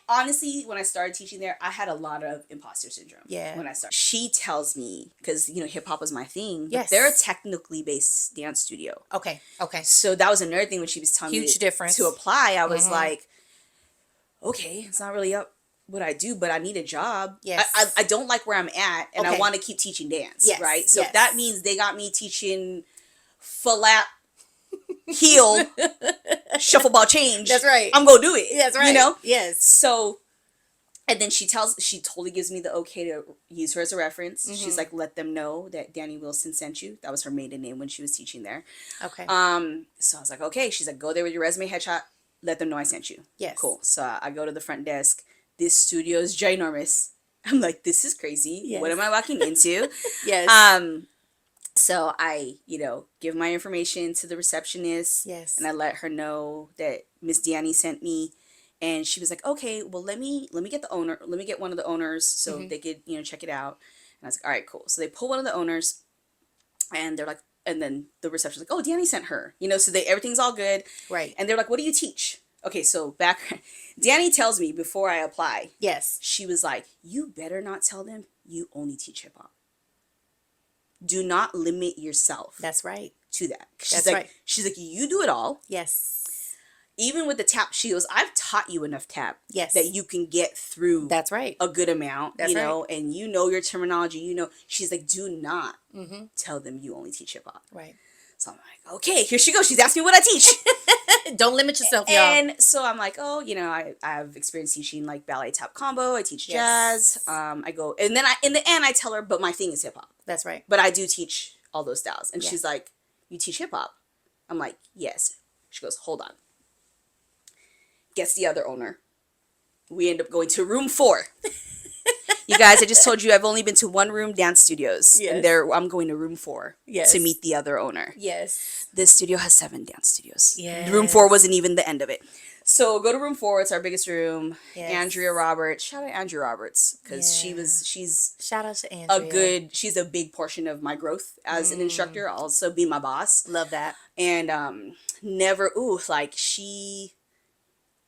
honestly, when I started teaching there, I had a lot of imposter syndrome. Yeah. When I started, she tells me, because hip hop was my thing. Yes. But they're a technically based dance studio. Okay. Okay. So that was another thing when she was telling me Huge difference. to apply. I was like, okay, it's not really up what I do, but I need a job. Yes. I don't like where I'm at, and I Okay. want to keep teaching dance. Yes. Right. So Yes. if that means they got me teaching flap, heel, shuffle ball change. That's right. I'm gonna do it. That's right. Yes. So, and then she totally gives me the okay to use her as a reference. She's like, let them know that Danny Wilson sent you. That was her maiden name when she was teaching there. Okay. So I was like, okay. She's like, go there with your resume, headshot. Let them know I sent you. Yes. Cool. So I go to the front desk. This studio is ginormous. I'm like, this is crazy. Yes. What am I walking into? Yes. So I, give my information to the receptionist. Yes. And I let her know that Miss Danny sent me. And she was like, okay, well, let me get the owner. Let me get one of the owners so they could, check it out. And I was like, all right, cool. So they pull one of the owners, and they're like, and then the receptionist like, oh, Danny sent her, so everything's all good. Right. And they're like, what do you teach? Okay, so Danny tells me before I apply. Yes. She was like, you better not tell them you only teach hip hop. Do not limit yourself. That's right. To that. That's right. She's like, you do it all. Yes. even with the tap, she goes, I've taught you enough tap Yes. that you can get through That's right. a good amount, That's right. and you know your terminology, she's like, do not Mm-hmm. tell them you only teach hip hop. Right. So I'm like, okay, here she goes. She's asking me what I teach. Don't limit yourself, y'all. And so I'm like, oh, I've experienced teaching like ballet tap combo. I teach jazz. I go, and then in the end, I tell her, but my thing is hip hop. That's right. But I do teach all those styles. And Yeah. she's like, you teach hip hop? I'm like, yes. She goes, hold on. Gets the other owner. We end up going to room 4. You guys, I just told you I've only been to one room dance studios. Yes. And I'm going to room 4 Yes. to meet the other owner. Yes. This studio has 7 dance studios. Yes. Room 4 wasn't even the end of it. So go to room 4. It's our biggest room. Yes. Andrea Roberts. Shout out Andrea Roberts. Because Yeah. she's Shout out to Andrea. she's a big portion of my growth as an instructor. Also be my boss. Love that. And she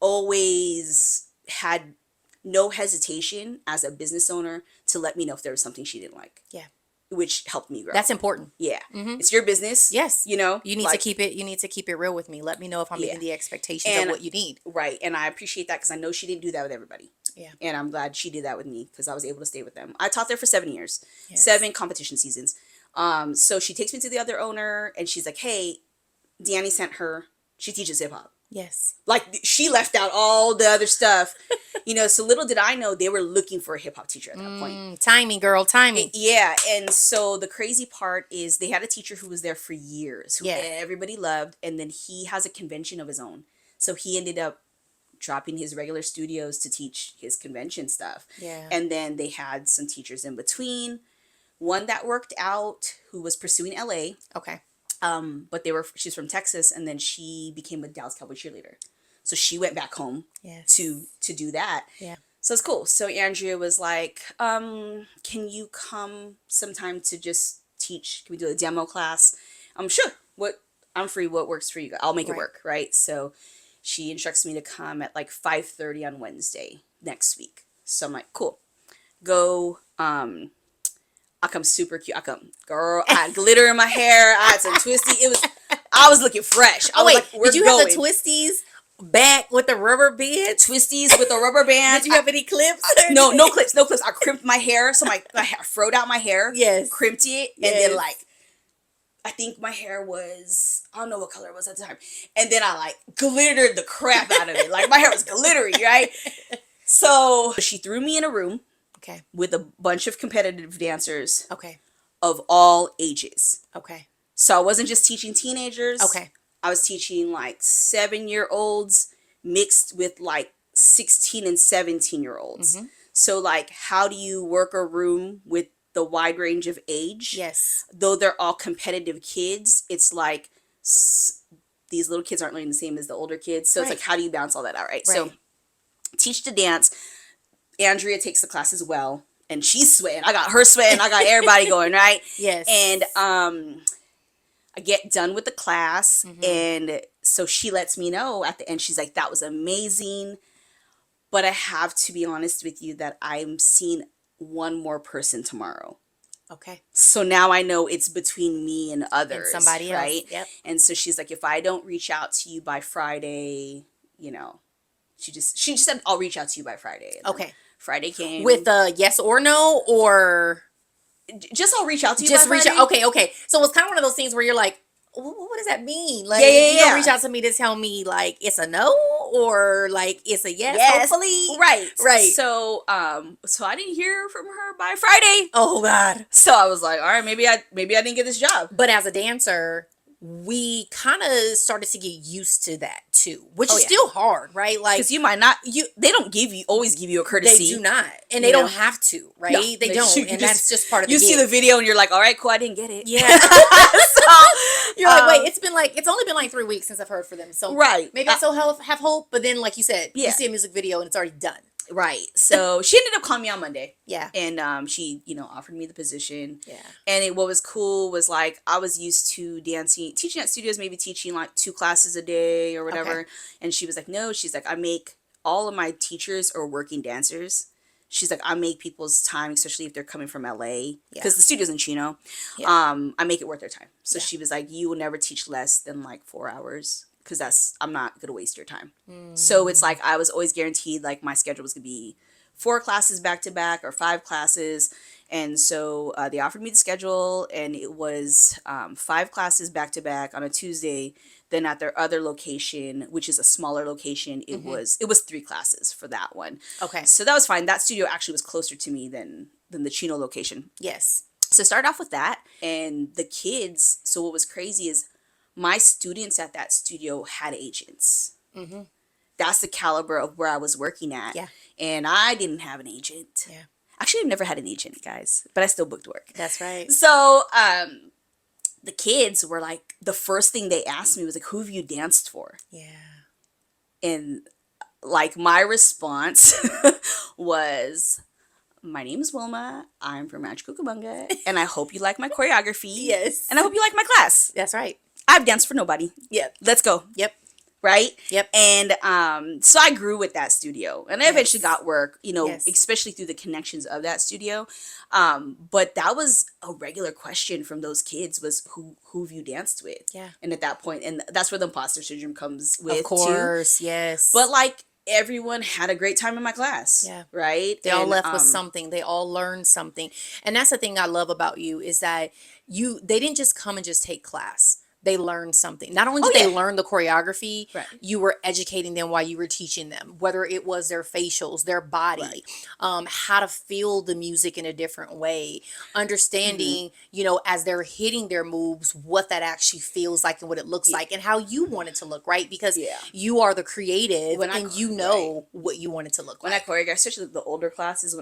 always had no hesitation as a business owner to let me know if there was something she didn't like. Yeah. Which helped me grow. That's important. Yeah. Mhm. It's your business. Yes. You know? You need to keep it real with me. Let me know if I'm Yeah. meeting the expectations And- of what you need. Right. And I appreciate that because I know she didn't do that with everybody. Yeah. And I'm glad she did that with me because I was able to stay with them. I taught there for 7 years. Yes. 7 competition seasons. So she takes me to the other owner and she's like, hey, Danny sent her. She teaches hip hop. Yes. Like she left out all the other stuff. So little did I know they were looking for a hip hop teacher at that point. Timing, girl, timing. Yeah, and so the crazy part is they had a teacher who was there for years, who Yeah. everybody loved, and then he has a convention of his own. So he ended up dropping his regular studios to teach his convention stuff. Yeah. And then they had some teachers in between. One that worked out who was pursuing LA, Okay. but she's from Texas, and then she became a Dallas Cowboy cheerleader. So she went back home Yes. to do that. Yeah. So it's cool. So Andrea was like, can you come sometime to just teach? Can we do a demo class? I'm sure. I'm free. What works for you guys? I'll make it Right. work. Right. So she instructs me to come at like 5:30 on Wednesday next week. So I'm like, cool. Go. I come super cute. I come, girl. I had glitter in my hair. I had some twisty. I was looking fresh. I was like, we're did you going. have the twisties back with the rubber band? Twisties with a rubber band? Did you have any clips? No clips. No clips. I crimped my hair. So my hair, froed out my hair. Yes. Crimped it. Yes. And then I think my hair was, I don't know what color it was at the time. And then I glittered the crap out of it. Like my hair was glittery, right? So she threw me in a room. Okay. With a bunch of competitive dancers. Okay. Of all ages. Okay. So I wasn't just teaching teenagers. Okay. I was teaching 7-year-olds mixed with 16 and 17-year-olds. Mm-hmm. So how do you work a room with the wide range of age? Yes. Though they're all competitive kids, it's these little kids aren't learning the same as the older kids. So it's how do you balance all that out, right? So teach to dance. Andrea takes the class as well. And she's sweating. I got her sweating. I got everybody going, right? Yes. And I get done with the class. Mm-hmm. And so she lets me know at the end. She's like, that was amazing. But I have to be honest with you that I'm seeing one more person tomorrow. Okay. So now I know it's between me and others. And somebody right? else. Yep. And so she's like, if I don't reach out to you by Friday, she just said, I'll reach out to you by Friday. And okay. Friday came. With a yes or no, or just I'll reach out to you just by reach Friday? out. Okay. So it's kind of one of those things where you're like, what does that mean? Like, you don't reach out to me to tell me it's a no or it's a yes. Hopefully, right. So I didn't hear from her by Friday. Oh God. So I was like, all right, maybe I didn't get this job. But as a dancer, we kind of started to get used to that too, which is still hard, right? Because you might not, they don't always give you a courtesy. They do not, and they don't have to, right? No, they don't, and that's just part of the You see gig. the video and you're like, all right, cool, I didn't get it. Yeah. So you're like, wait, it's only been 3 weeks since I've heard from them, so maybe I still have hope. But then, like you said, you see a music video and it's already done. Right. So she ended up calling me on Monday. Yeah. And she, offered me the position. Yeah. And what was cool was I was used to teaching at studios, maybe teaching 2 classes a day or whatever. Okay. And she was like, no, she's like, I make all of my teachers are working dancers. She's like, I make people's time, especially if they're coming from LA, because the studio's in Chino. Yeah. I make it worth their time. So she was like, you will never teach less than 4 hours. because I'm not gonna waste your time. So it's like I was always guaranteed like my schedule was gonna be 4 classes back to back or 5 classes. And so they offered me the schedule, and it was 5 classes back to back on a Tuesday. Then at their other location, which is a smaller location, it was 3 classes for that one. Okay. So that was fine. That studio actually was closer to me than the Chino location. Yes. So start off with that, and the kids. So what was crazy is my students at that studio had agents. That's the caliber of where I was working at. Yeah. And I didn't have an agent. Yeah. Actually, I've never had an agent, guys, but I still booked work. That's right. So, the kids were like, the first thing they asked me was like, who have you danced for? Yeah. And like my response was, my name is Wilma. I'm from Rancho Cucamonga, and I hope you like my choreography. Yes. And I hope you like my class. That's right. I've danced for nobody. Yep. Let's go. Yep. Right? Yep. And so I grew with that studio, and I eventually got work, Yes. especially through the connections of that studio. But that was a regular question from those kids was who have you danced with? Yeah. And at that point, and that's where the imposter syndrome comes with Of course. too. Yes. But like everyone had a great time in my class. Yeah. Right? They all And, left with something. They all learned something. And that's the thing I love about you is that they didn't just come and just take class. They learned something. Not only did they learn the choreography, Right. you were educating them while you were teaching them, whether it was their facials, their body, how to feel the music in a different way, understanding, as they're hitting their moves, what that actually feels like and what it looks like and how you want it to look, right? Because you are the creative and you know what you want it to look when I like. choreographed, especially the older classes,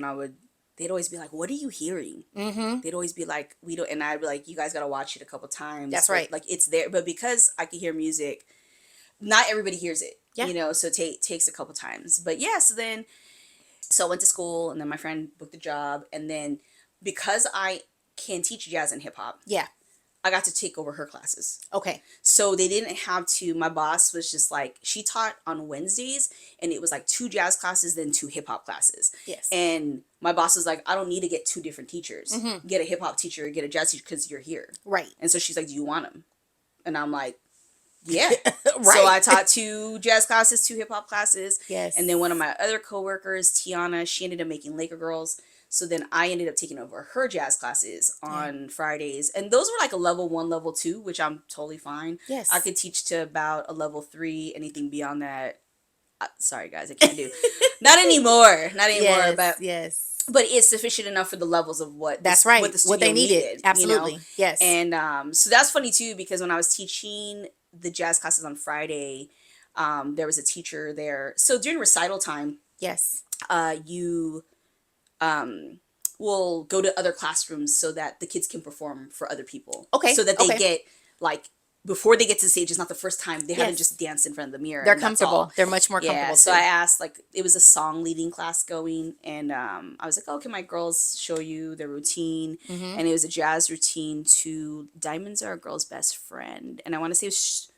they'd always be like, what are you hearing? They'd always be like, we don't, and I'd be like, you guys got to watch it a couple times. That's But, right. like, it's there. But because I could hear music, not everybody hears it, Yeah. so it takes a couple times. But yeah, so I went to school, and then my friend booked a job. And then because I can teach jazz and hip hop, Yeah. I got to take over her classes. Okay. So they didn't have to, my boss was just like, she taught on Wednesdays, and it was like 2 jazz classes, then 2 hip hop classes. Yes. And my boss was like, I don't need to get 2 different teachers. Get a hip hop teacher, get a jazz teacher, because you're here. Right. And so she's like, do you want them? And I'm like, yeah. Right. So I taught 2 jazz classes, 2 hip hop classes. Yes. And then one of my other coworkers, Tiana, she ended up making Laker Girls. So then I ended up taking over her jazz classes on Fridays. And those were like a level 1, level 2, which I'm totally fine. Yes. I could teach to about a level 3. Anything beyond that, sorry guys, I can't do. Not anymore. Not anymore. Yes. But Yes. but it's sufficient enough for the levels of what That's right. what the What they studio needed. Absolutely. Yes. And so that's funny too, because when I was teaching the jazz classes on Friday, there was a teacher there. So during recital time, Yes. you will go to other classrooms so that the kids can perform for other people. Okay, So that they okay. get like before they get to the stage, it's not the first time they haven't Yes. just danced in front of the mirror. They're and that's all. comfortable. They're much more Yeah, comfortable. so too. I asked, like, it was a song leading class going, and I was like, oh, can my girls show you their routine? And it was a jazz routine to Diamonds Are a Girl's Best Friend. And I want to say it was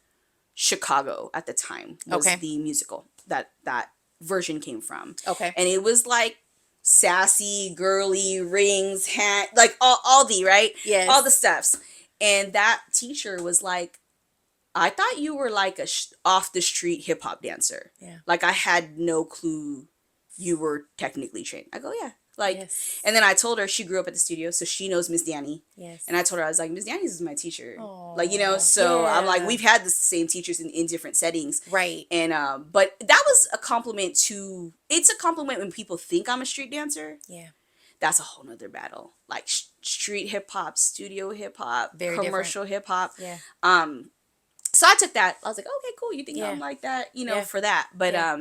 Chicago at the time was Okay. the musical that version came from. Okay. And it was like sassy, girly, rings, hat, like all the, right? Yes. All the stuffs. And that teacher was like, I thought you were like a off the street hip hop dancer. Yeah. Like I had no clue you were technically trained. I go, yeah. Like, Yes. and then I told her she grew up at the studio, so she knows Miss Danny. Yes. And I told her, I was like, Miss Danny's is my teacher. Aw, Like, so I'm like, yeah. we've had the same teachers in different settings. Right. And, but that was a compliment to, it's a compliment when people think I'm a street dancer. Yeah. That's a whole nother battle. Like street hip hop, studio hip hop, Very commercial hip hop. Yeah. So I took that. I was like, okay, cool. You think Yeah. I'm like that, Yeah. for that. But Yeah.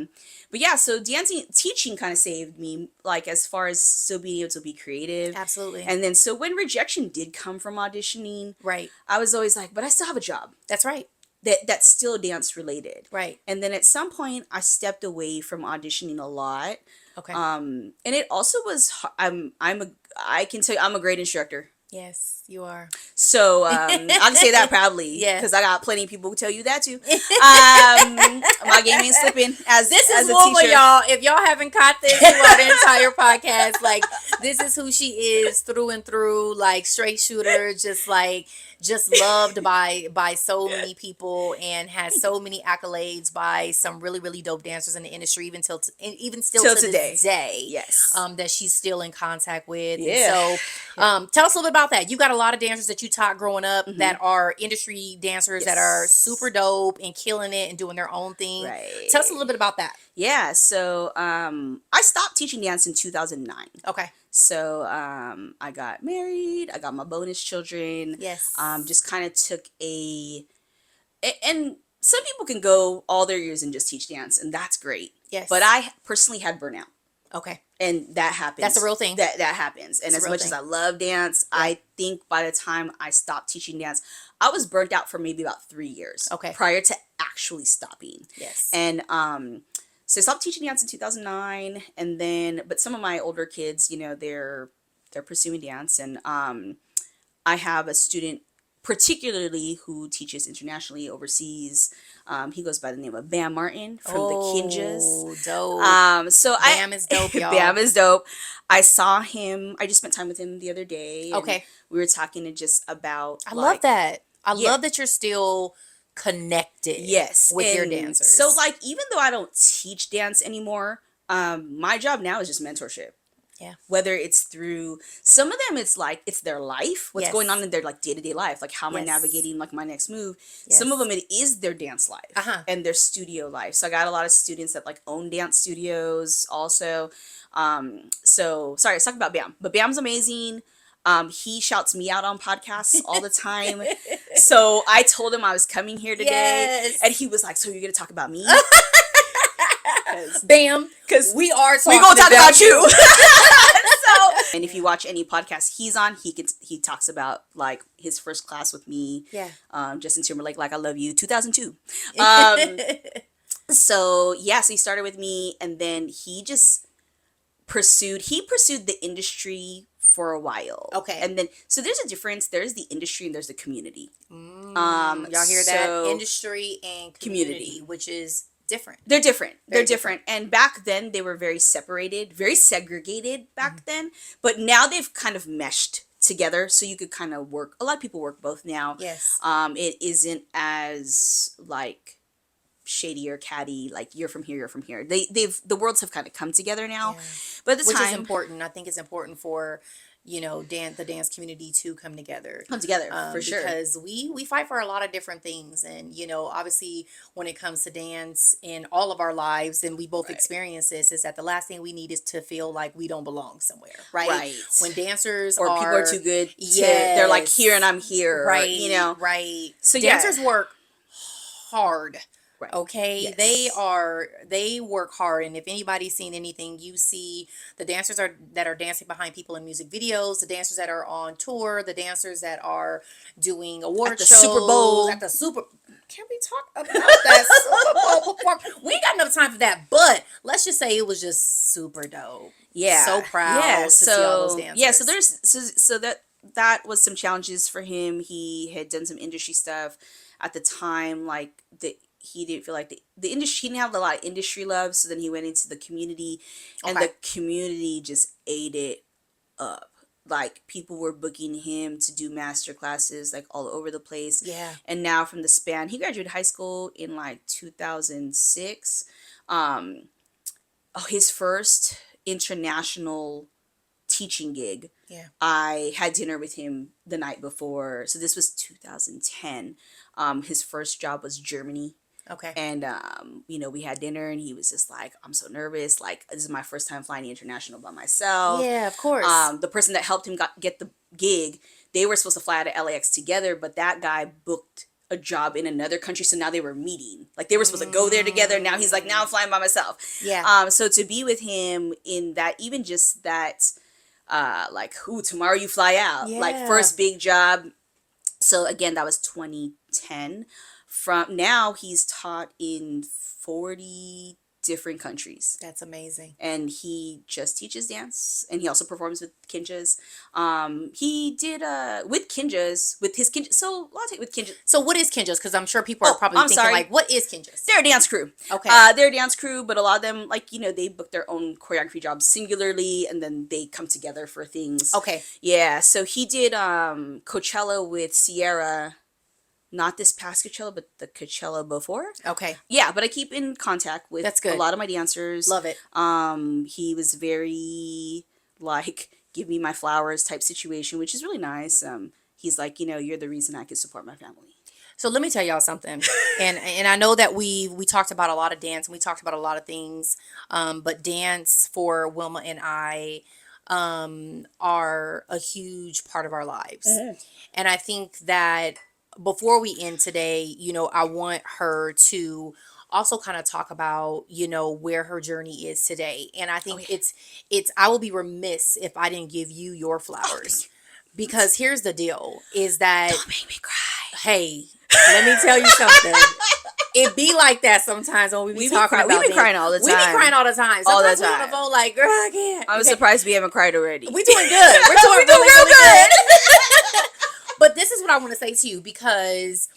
but yeah. So dancing, teaching kind of saved me, like as far as still being able to be creative. Absolutely. And then so when rejection did come from auditioning, Right. I was always like, but I still have a job That's right. that's still dance related. Right. And then at some point, I stepped away from auditioning a lot. Okay. And it also was I can tell you I'm a great instructor. Yes, you are. So I can say that proudly, Yeah. because I got plenty of people who tell you that too. My game ain't slipping as This as is a Wilma, teacher. y'all. If y'all haven't caught this throughout the entire podcast, like this is who she is through and through, like straight shooter, just like just loved by so many people and has so many accolades by some really really dope dancers in the industry, even still Till to this today. day. Yes. That she's still in contact with. And Yeah. so Yeah. tell us a little bit about that. You got a lot of dancers that you taught growing up Mm-hmm. that are industry dancers that are super Yes. dope and killing it and doing their own thing. Tell us a little Right. bit about that. Yeah. So I stopped teaching dance in 2009. Okay. So I got married. I got my bonus children. Yes. Just kind of took and some people can go all their years and just teach dance, and that's great. But Yes. I personally had burnout, Okay. and that That's a happens. real thing. That happens. And It's a as real much as thing. I love dance, Yeah. I think by the time I stopped teaching dance, I was burnt out for maybe about 3 years. Okay. Prior to actually stopping. Yes. And so I stopped teaching dance in 2009, and then but some of my older kids, they're pursuing dance, and I have a student particularly who teaches internationally overseas. He goes by the name of Bam Martin from the Kinjas. Oh, dope. So Bam is dope, y'all. Bam is dope. I saw him. I just spent time with him the other day. And Okay. we were talking to just about I love that. I yeah. love that you're still connected Yes, with your and dancers. so like even though I don't teach dance anymore, my job now is just mentorship. Yeah. Whether it's through some of them, it's like it's their life, what's Yes. going on in their like day-to-day life, like how am I Yes. navigating like my next move. Yes. Some of them it is their dance life and their studio life. So I got a lot of students that like own dance studios also. So sorry, let's talk about Bam. But Bam's amazing. He shouts me out on podcasts all the time. So I told him I was coming here today, Yes. and he was like, "So you're gonna talk about me?" Bam, Because we are we talking gonna talk about you. so, and if you watch any podcast he's on, he talks about like his first class with me. Yeah. Justin Timberlake, like I love you, 2002. So yeah, so he started with me, and then he pursued the industry for a while. Okay. And then so there's a difference. There's the industry and there's the community. y'all hear that? Industry and community, which is different. They're different. Very They're different. And back then they were very separated, very segregated back then. But now they've kind of meshed together, so you could kind of work. A lot of people work both now. Yes. It isn't as like shady or catty, like you're from here, you're from here. The worlds have kind of come together now. Yeah. But at the Which time, is important. I think it's important for the dance community to come together. for sure. Because we fight for a lot of different things, and obviously when it comes to dance in all of our lives, and we both Right. experience this, is that the last thing we need is to feel like we don't belong somewhere, right? Right. When dancers Or people are too good. Yes. They're like here and I'm here. right, Or, right. So yeah. Dancers work hard. Right. Okay, Yes. they work hard, and if anybody's seen anything, you see the dancers that are dancing behind people in music videos, the dancers that are on tour, the dancers that are doing award At the shows Super Bowl. at the Super. Can we talk about that Super Bowl before? We ain't got enough time for that, but let's just say it was just super dope. Yeah. So proud to see all those dancers. Yeah, so that was some challenges for him. He had done some industry stuff at the time, like he didn't feel like the industry, he didn't have a lot of industry love, so then he went into the community, and Okay. the community just ate it up. Like people were booking him to do master classes like all over the place. Yeah. And now from the span, he graduated high school in like 2006. His first international teaching gig. Yeah. I had dinner with him the night before. So this was 2010. His first job was Germany. Okay. And, we had dinner, and he was just like, I'm so nervous. Like, this is my first time flying international by myself. Yeah, of course. The person that helped him get the gig, they were supposed to fly out of LAX together, but that guy booked a job in another country. So now they were meeting. Like, they were supposed to go there together. Now he's like, now I'm flying by myself. Yeah. So to be with him in that, even just that, tomorrow you fly out. Like, Yeah. first big job. So again, that was 2010. From now, he's taught in 40 different countries. That's amazing. And he just teaches dance, and he also performs with Kinjas. He did with Kinjas, with his Kinjas. So a lot of with Kinjas. So what is Kinjas? Because I'm sure people are Oh, probably I'm thinking sorry. like, what is Kinjas? They're a dance crew. Okay. They're a dance crew, but a lot of them, like, they book their own choreography jobs singularly, and then they come together for things. Okay. Yeah. So he did Coachella with Sierra. Not this past Coachella, but the Coachella before. Okay. Yeah, but I keep in contact with That's good. a lot of my dancers. Love it. He was very like give me my flowers type situation, which is really nice. He's like, you're the reason I can support my family. So let me tell y'all something, and I know that we talked about a lot of dance and we talked about a lot of things, but dance for Wilma and I are a huge part of our lives, and I think that before we end today, I want her to also kind of talk about where her journey is today, and I think it's I will be remiss if I didn't give you your flowers. Because here's the deal, is that, Don't make me cry. hey, let me tell you something. It be like that sometimes when we be talking about We be crying all the time. We be crying all the time. All the Sometimes we on the time. phone like, girl, I can't. I'm surprised we haven't cried already. We doing good. We're doing We really, real really good. But this is what I want to say to you, because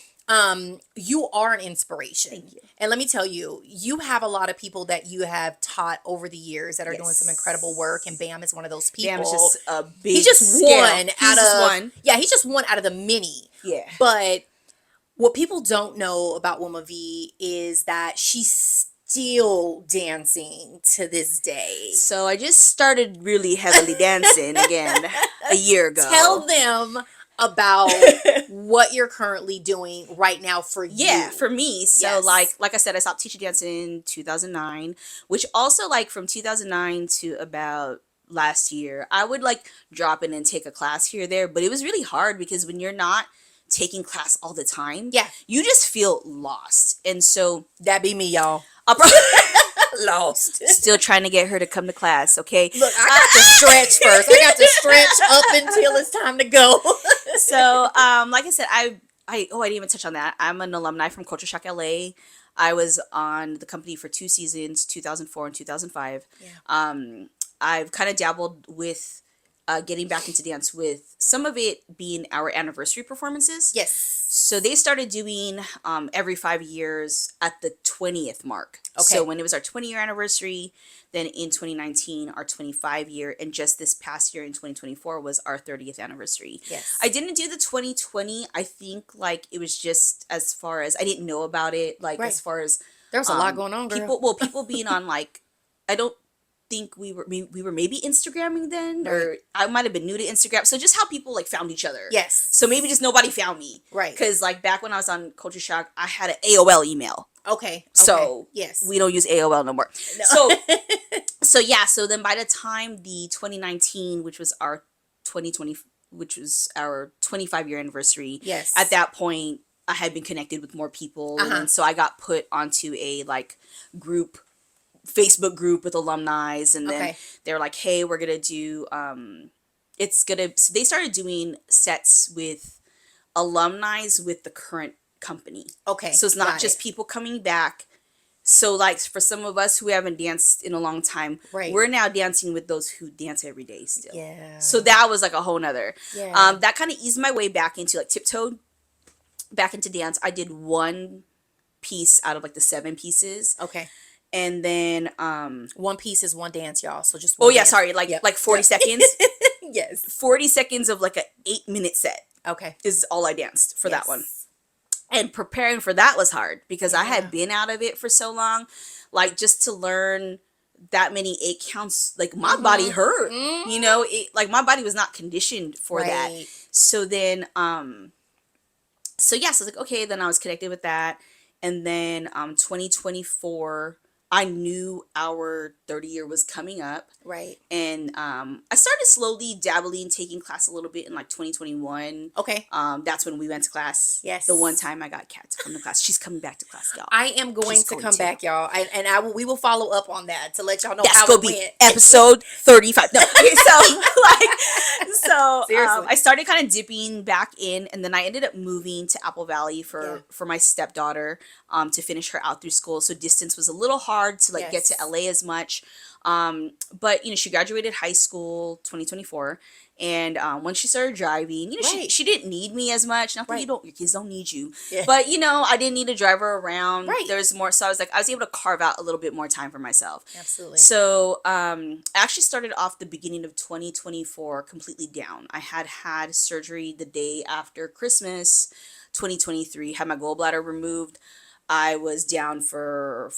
you are an inspiration. Thank you. And let me tell you, you have a lot of people that you have taught over the years that are doing some incredible work, and Bam is one of those people. Bam is just a big He's just scale. one He's out just of one. Yeah, he's just one out of the many. Yeah. But what people don't know about Wilma V is that she's still dancing to this day. So I just started really heavily dancing again a year ago. Tell them about what you're currently doing right now for you. Yeah, for me. So Yes. like I said, I stopped teaching dance in 2009, which also like from 2009 to about last year, I would like drop in and take a class here or there, but it was really hard because when you're not taking class all the time, Yeah. you just feel lost. And so That be me, y'all. I'll Lost. still trying to get her to come to class, okay? Look, I got to stretch first. I got to stretch up until it's time to go. So, like I said, I didn't even touch on that. I'm an alumni from Culture Shock LA. I was on the company for 2 seasons, 2004 and 2005. Yeah. I've kind of dabbled with getting back into dance, with some of it being our anniversary performances. Yes. So they started doing every 5 years at the 20th mark. Okay. So when it was our 20-year anniversary, then in 2019, our 25-year, and just this past year in 2024 was our 30th anniversary. Yes. I didn't do the 2020. I think like it was just as far as I didn't know about it. Like Right. as far as There was a lot going on, girl. people being on like, I don't think we were maybe Instagramming then, or I might have been new to Instagram. So just how people like found each other. Yes. So maybe just nobody found me. Right. Because like back when I was on Culture Shock, I had an AOL email. Okay. So yes. we don't use AOL no more. No. So yeah. So then by the time the 2019, which was our 2020, which was our 25-year anniversary. Yes. At that point, I had been connected with more people, and so I got put onto a like group. Facebook group with alumni, and then they were like, hey, we're gonna do so they started doing sets with alumni with the current company. Okay. So it's not just people coming back. So like for some of us who haven't danced in a long time, we're now dancing with those who dance every day still. Yeah. So that was like a whole nother. Yeah. That kind of eased my way back into like tiptoed back into dance. I did one piece out of like the 7 pieces. Okay. And then one piece is one dance, y'all. So just oh one yeah, dance. sorry, like 40 seconds. Yes. 40 seconds of like a 8-minute set. Okay. Is all I danced for that one. And preparing for that was hard because I had been out of it for so long. Like just to learn that many 8 counts, like my body hurt. You know, it like my body was not conditioned for that. So then so yeah, so I was like, okay, then I was connected with that. And then 2024, I knew our 30-year was coming up. Right. And I started slowly dabbling, taking class a little bit in like 2021. Okay. That's when we went to class. Yes. The one time I got Kat to come to class. She's coming back to class, y'all. I am going to come back, y'all. And we will follow up on that to let y'all know That's how gonna it be went. episode 35. No. Okay, so Seriously. I started kind of dipping back in, and then I ended up moving to Apple Valley for my stepdaughter. to finish her out through school. So distance was a little hard to like get to Yes. LA as much. But she graduated high school 2024, and once she started driving, Right. she didn't need me as much. Not that Right. your kids don't need you, Yeah. but I didn't need to drive her around. Right. There's more, so I was able to carve out a little bit more time for myself. Absolutely. So I actually started off the beginning of 2024 completely down. I had surgery the day after Christmas 2023, had my gallbladder removed. I was down for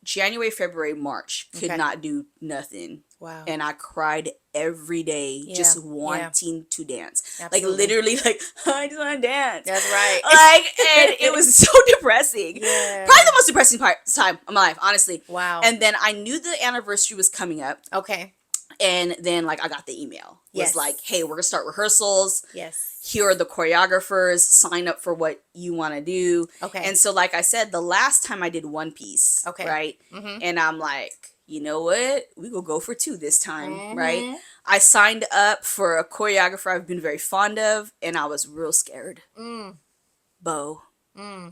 January, February, March, could Okay. not do nothing. Wow. And I cried every day, Yeah, just yeah. wanting to dance. Like Absolutely. literally, like I just want to dance. That's right. Like, and it was so depressing. Yeah. Probably the most depressing time of my life, honestly. Wow. And then I knew the anniversary was coming up, Okay. and then like I got the email. It was Yes. like, hey, we're gonna start rehearsals. Yes. Here are the choreographers. Sign up for what you want to do. Okay. And so, like I said, the last time I did one piece, Okay. right? Mm-hmm. And I'm like, you know what? We will go for two this time, Mm-hmm. right? I signed up for a choreographer I've been very fond of, and I was real scared. Bo.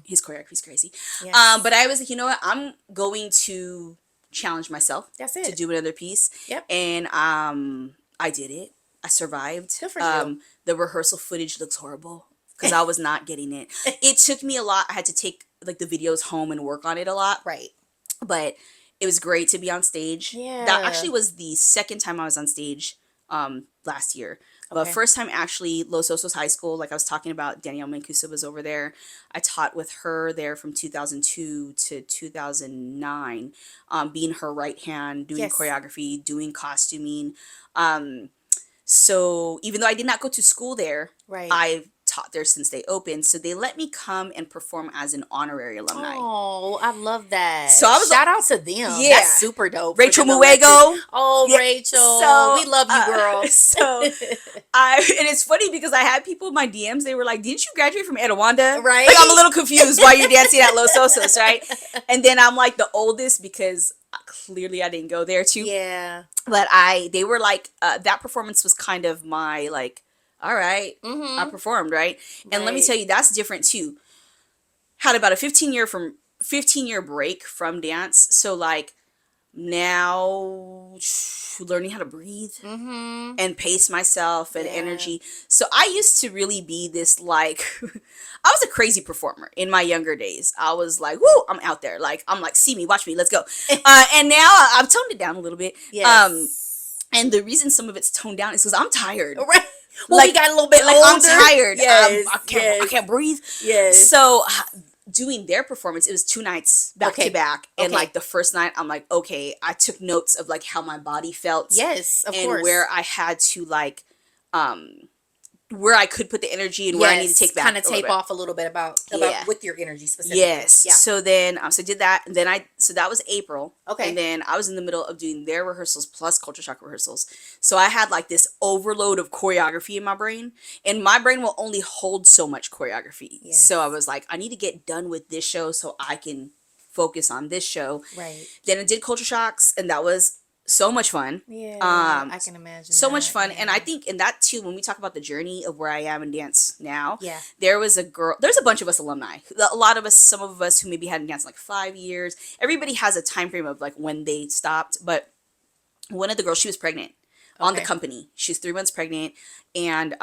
His choreography's crazy. Yes. But I was like, you know what? I'm going to challenge myself That's to it. do another piece. Yep. And I did it. I survived. Good for you. The rehearsal footage looks horrible because I was not getting it. It took me a lot. I had to take like the videos home and work on it a lot. Right. But it was great to be on stage. Yeah. That actually was the second time I was on stage last year. But Okay. first time actually, Los Osos High School, like I was talking about, Danielle Mancuso was over there. I taught with her there from 2002 to 2009, being her right hand, doing Yes. choreography, doing costuming. So even though I did not go to school there, Right. I've taught there since they opened. So they let me come and perform as an honorary alumni. Oh, I love that. So I was shout out to them. Yeah. That's super dope. for Rachel them to let Muego. you- Oh, Yeah, Rachel. so, we love you, girl. So and it's funny because I had people in my DMs, they were like, didn't you graduate from Etowanda? Right. Like, I'm a little confused why you're dancing at Los Osos, right? And then I'm like the oldest because clearly I didn't go there too. Yeah. But they were like, that performance was kind of my like, all right, I performed, right? And let me Right. tell you, that's different too. Had about a 15-year break from dance. So like now learning how to breathe and pace myself and Yeah. energy. So I used to really be this like I was a crazy performer in my younger days. I was like, whoo, I'm out there. Like I'm like, see me, watch me, let's go. And now I've toned it down a little bit. Yes. And the reason some of it's toned down is because I'm tired. Right. Well, Like- we got a little bit Like older. I'm tired. Yes. I yes. can't breathe. Yes. So doing their performance, it was 2 nights back Okay. to back. And Okay. like the first night, I'm like, okay, I took notes of like how my body felt. Yes, of and course. where I had to like, where I could put the energy and where I need to take back. Kind of a little tape bit. off a little bit about Yeah. with your energy specifically. Yes. Yeah. So then, so I did that, and then so that was April. Okay. And then I was in the middle of doing their rehearsals plus Culture Shock rehearsals. So I had like this overload of choreography in my brain, and my brain will only hold so much choreography. Yes. So I was like, I need to get done with this show so I can focus on this show. Right. Then I did Culture Shocks, and that was so much fun. Yeah. I can imagine. So much that, fun. yeah. And I think in that too, when we talk about the journey of where I am in dance now, Yeah. there's a bunch of us alumni. A lot of us, some of us who maybe hadn't danced like 5 years. Everybody has a time frame of like when they stopped. But one of the girls, she was pregnant on the Okay. company. She was 3 months pregnant. And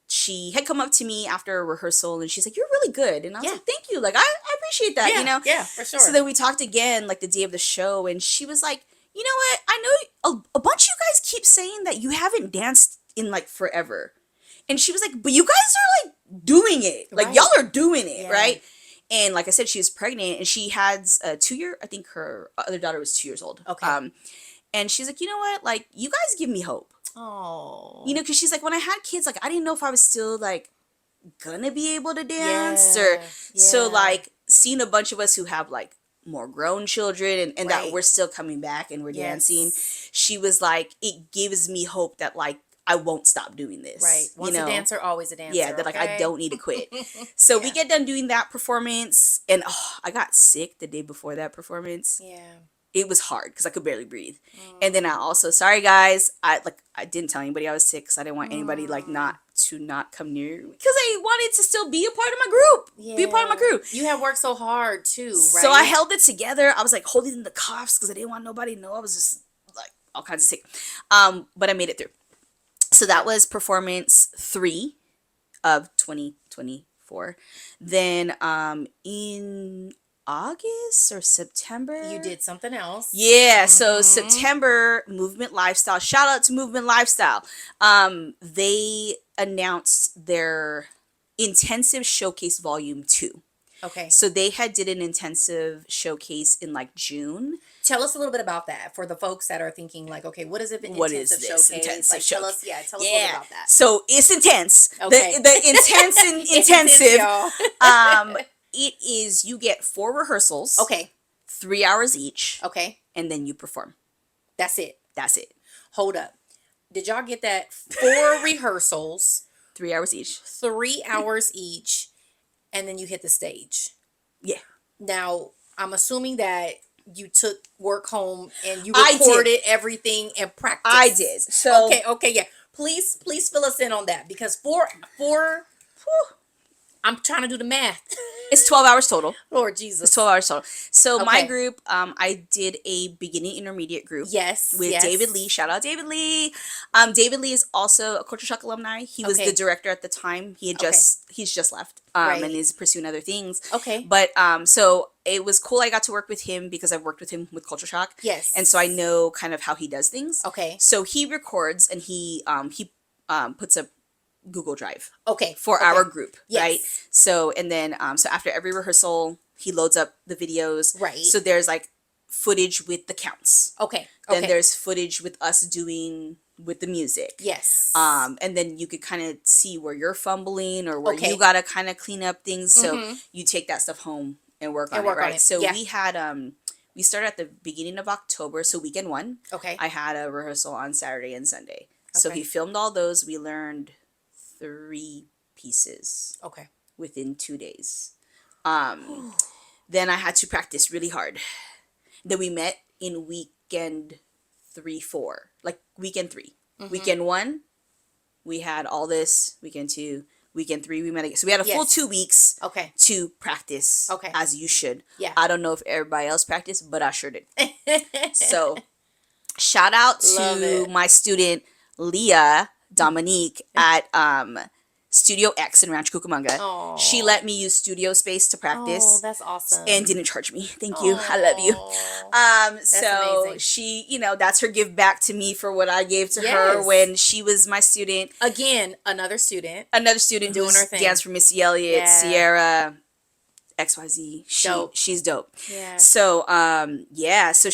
she had come up to me after a rehearsal and she's like, "You're really good." And I was Yeah. like, "Thank you. Like, I appreciate that, yeah. you know?" Yeah, for sure. So then we talked again, like the day of the show, and she was like, "You know what? I know a bunch of you guys keep saying that you haven't danced in like forever." And she was like, "But you guys are like doing it. Like Right. y'all are doing it, Yeah. right?" And like I said, she was pregnant and she had a 2-year, I think her other daughter was 2 years old. Okay. And she's like, "You know what? Like, you guys give me hope." Oh. You know, because she's like, when I had kids, like, I didn't know if I was still like gonna be able to dance or so yeah. like seeing a bunch of us who have like more grown children and that Right. we're still coming back and we're Yes. dancing, she was like, it gives me hope that like I won't stop doing this. Right. Once you know? a dancer, always a dancer. Yeah, that like I okay? don't need to quit. So we Yeah. get done doing that performance and I got sick the day before that performance. Yeah. It was hard because I could barely breathe. And then I also, sorry guys, I didn't tell anybody I was sick because I didn't want anybody like not to not come near because I wanted to still be a part of my group. Be a part of my crew. You have worked so hard too, right? So I held it together. I was like holding in the cuffs because I didn't want nobody to know. I was just like all kinds of sick. But I made it through. So that was performance 3 of 2024. Then in August or September, You did something else. yeah, so September, Movement Lifestyle. Shout out to Movement Lifestyle. They announced their intensive showcase volume 2. Okay. So they had did an intensive showcase in like June. Tell us a little bit about that for the folks that are thinking like, okay, what is it? What is this showcase? intensive Like, tell us, tell us a little bit about that. So it's intense. Okay. The intense and It's intense, intensive. y'all. It is you get 4 rehearsals. Okay. 3 hours each. Okay. And then you perform. That's it. That's it. Hold up. Did y'all get that? 4 rehearsals, 3 hours each. 3 hours each, and then you hit the stage. Yeah. Now, I'm assuming that you took work home and you I did. recorded everything and practiced. I did. So Okay, yeah. Please fill us in on that because four. Whew, I'm trying to do the math. it's 12 hours total. Lord It's Jesus. 12 hours total. So my Okay. group, I did a beginning intermediate group. Yes. With yes. David Lee. Shout out David Lee. David Lee is also a Culture Shock alumni. He was Okay. the director at the time. He's just left. Right. And is pursuing other things. Okay. But so it was cool I got to work with him because I've worked with him with Culture Shock. Yes. And so I know kind of how he does things. Okay. So he records and he puts a Google Drive Okay. for okay. our group, Yes. right? So and then so after every rehearsal, he loads up the videos. Right. So there's like footage with the counts. Okay. Then Okay. there's footage with us doing with the music. Yes. And then you could kind of see where you're fumbling or where Okay. you gotta kind of clean up things. So Mhm. you take that stuff home and work on And it, work on right? it. So Yeah. we had we started at the beginning of October, so weekend 1. Okay. I had a rehearsal on Saturday and Sunday. So Okay. he filmed all those. We learned 3 pieces Okay. within 2 days. Then I had to practice really hard. Then we met in weekend 3, 4, like weekend 3. Weekend 1, we had all this. Weekend 2, weekend 3, we met again. So we had a full Yes. 2 weeks Okay. to practice. Okay. As you should. Yeah. I don't know if everybody else practiced, but I sure did. So shout out Love to it. my student Leah Dominique at Studio X in Rancho Cucamonga. Aw. She let me use studio space to practice. Oh, that's awesome. And didn't charge me. Thank you. I love you. Aw. So amazing. she, that's her give back to me for what I gave to her Yes. when she was my student. Again, another student. Another student Doing who's her thing. danced for Missy Elliott, Yeah. Sierra, XYZ. Dope. She's dope. Yeah. So so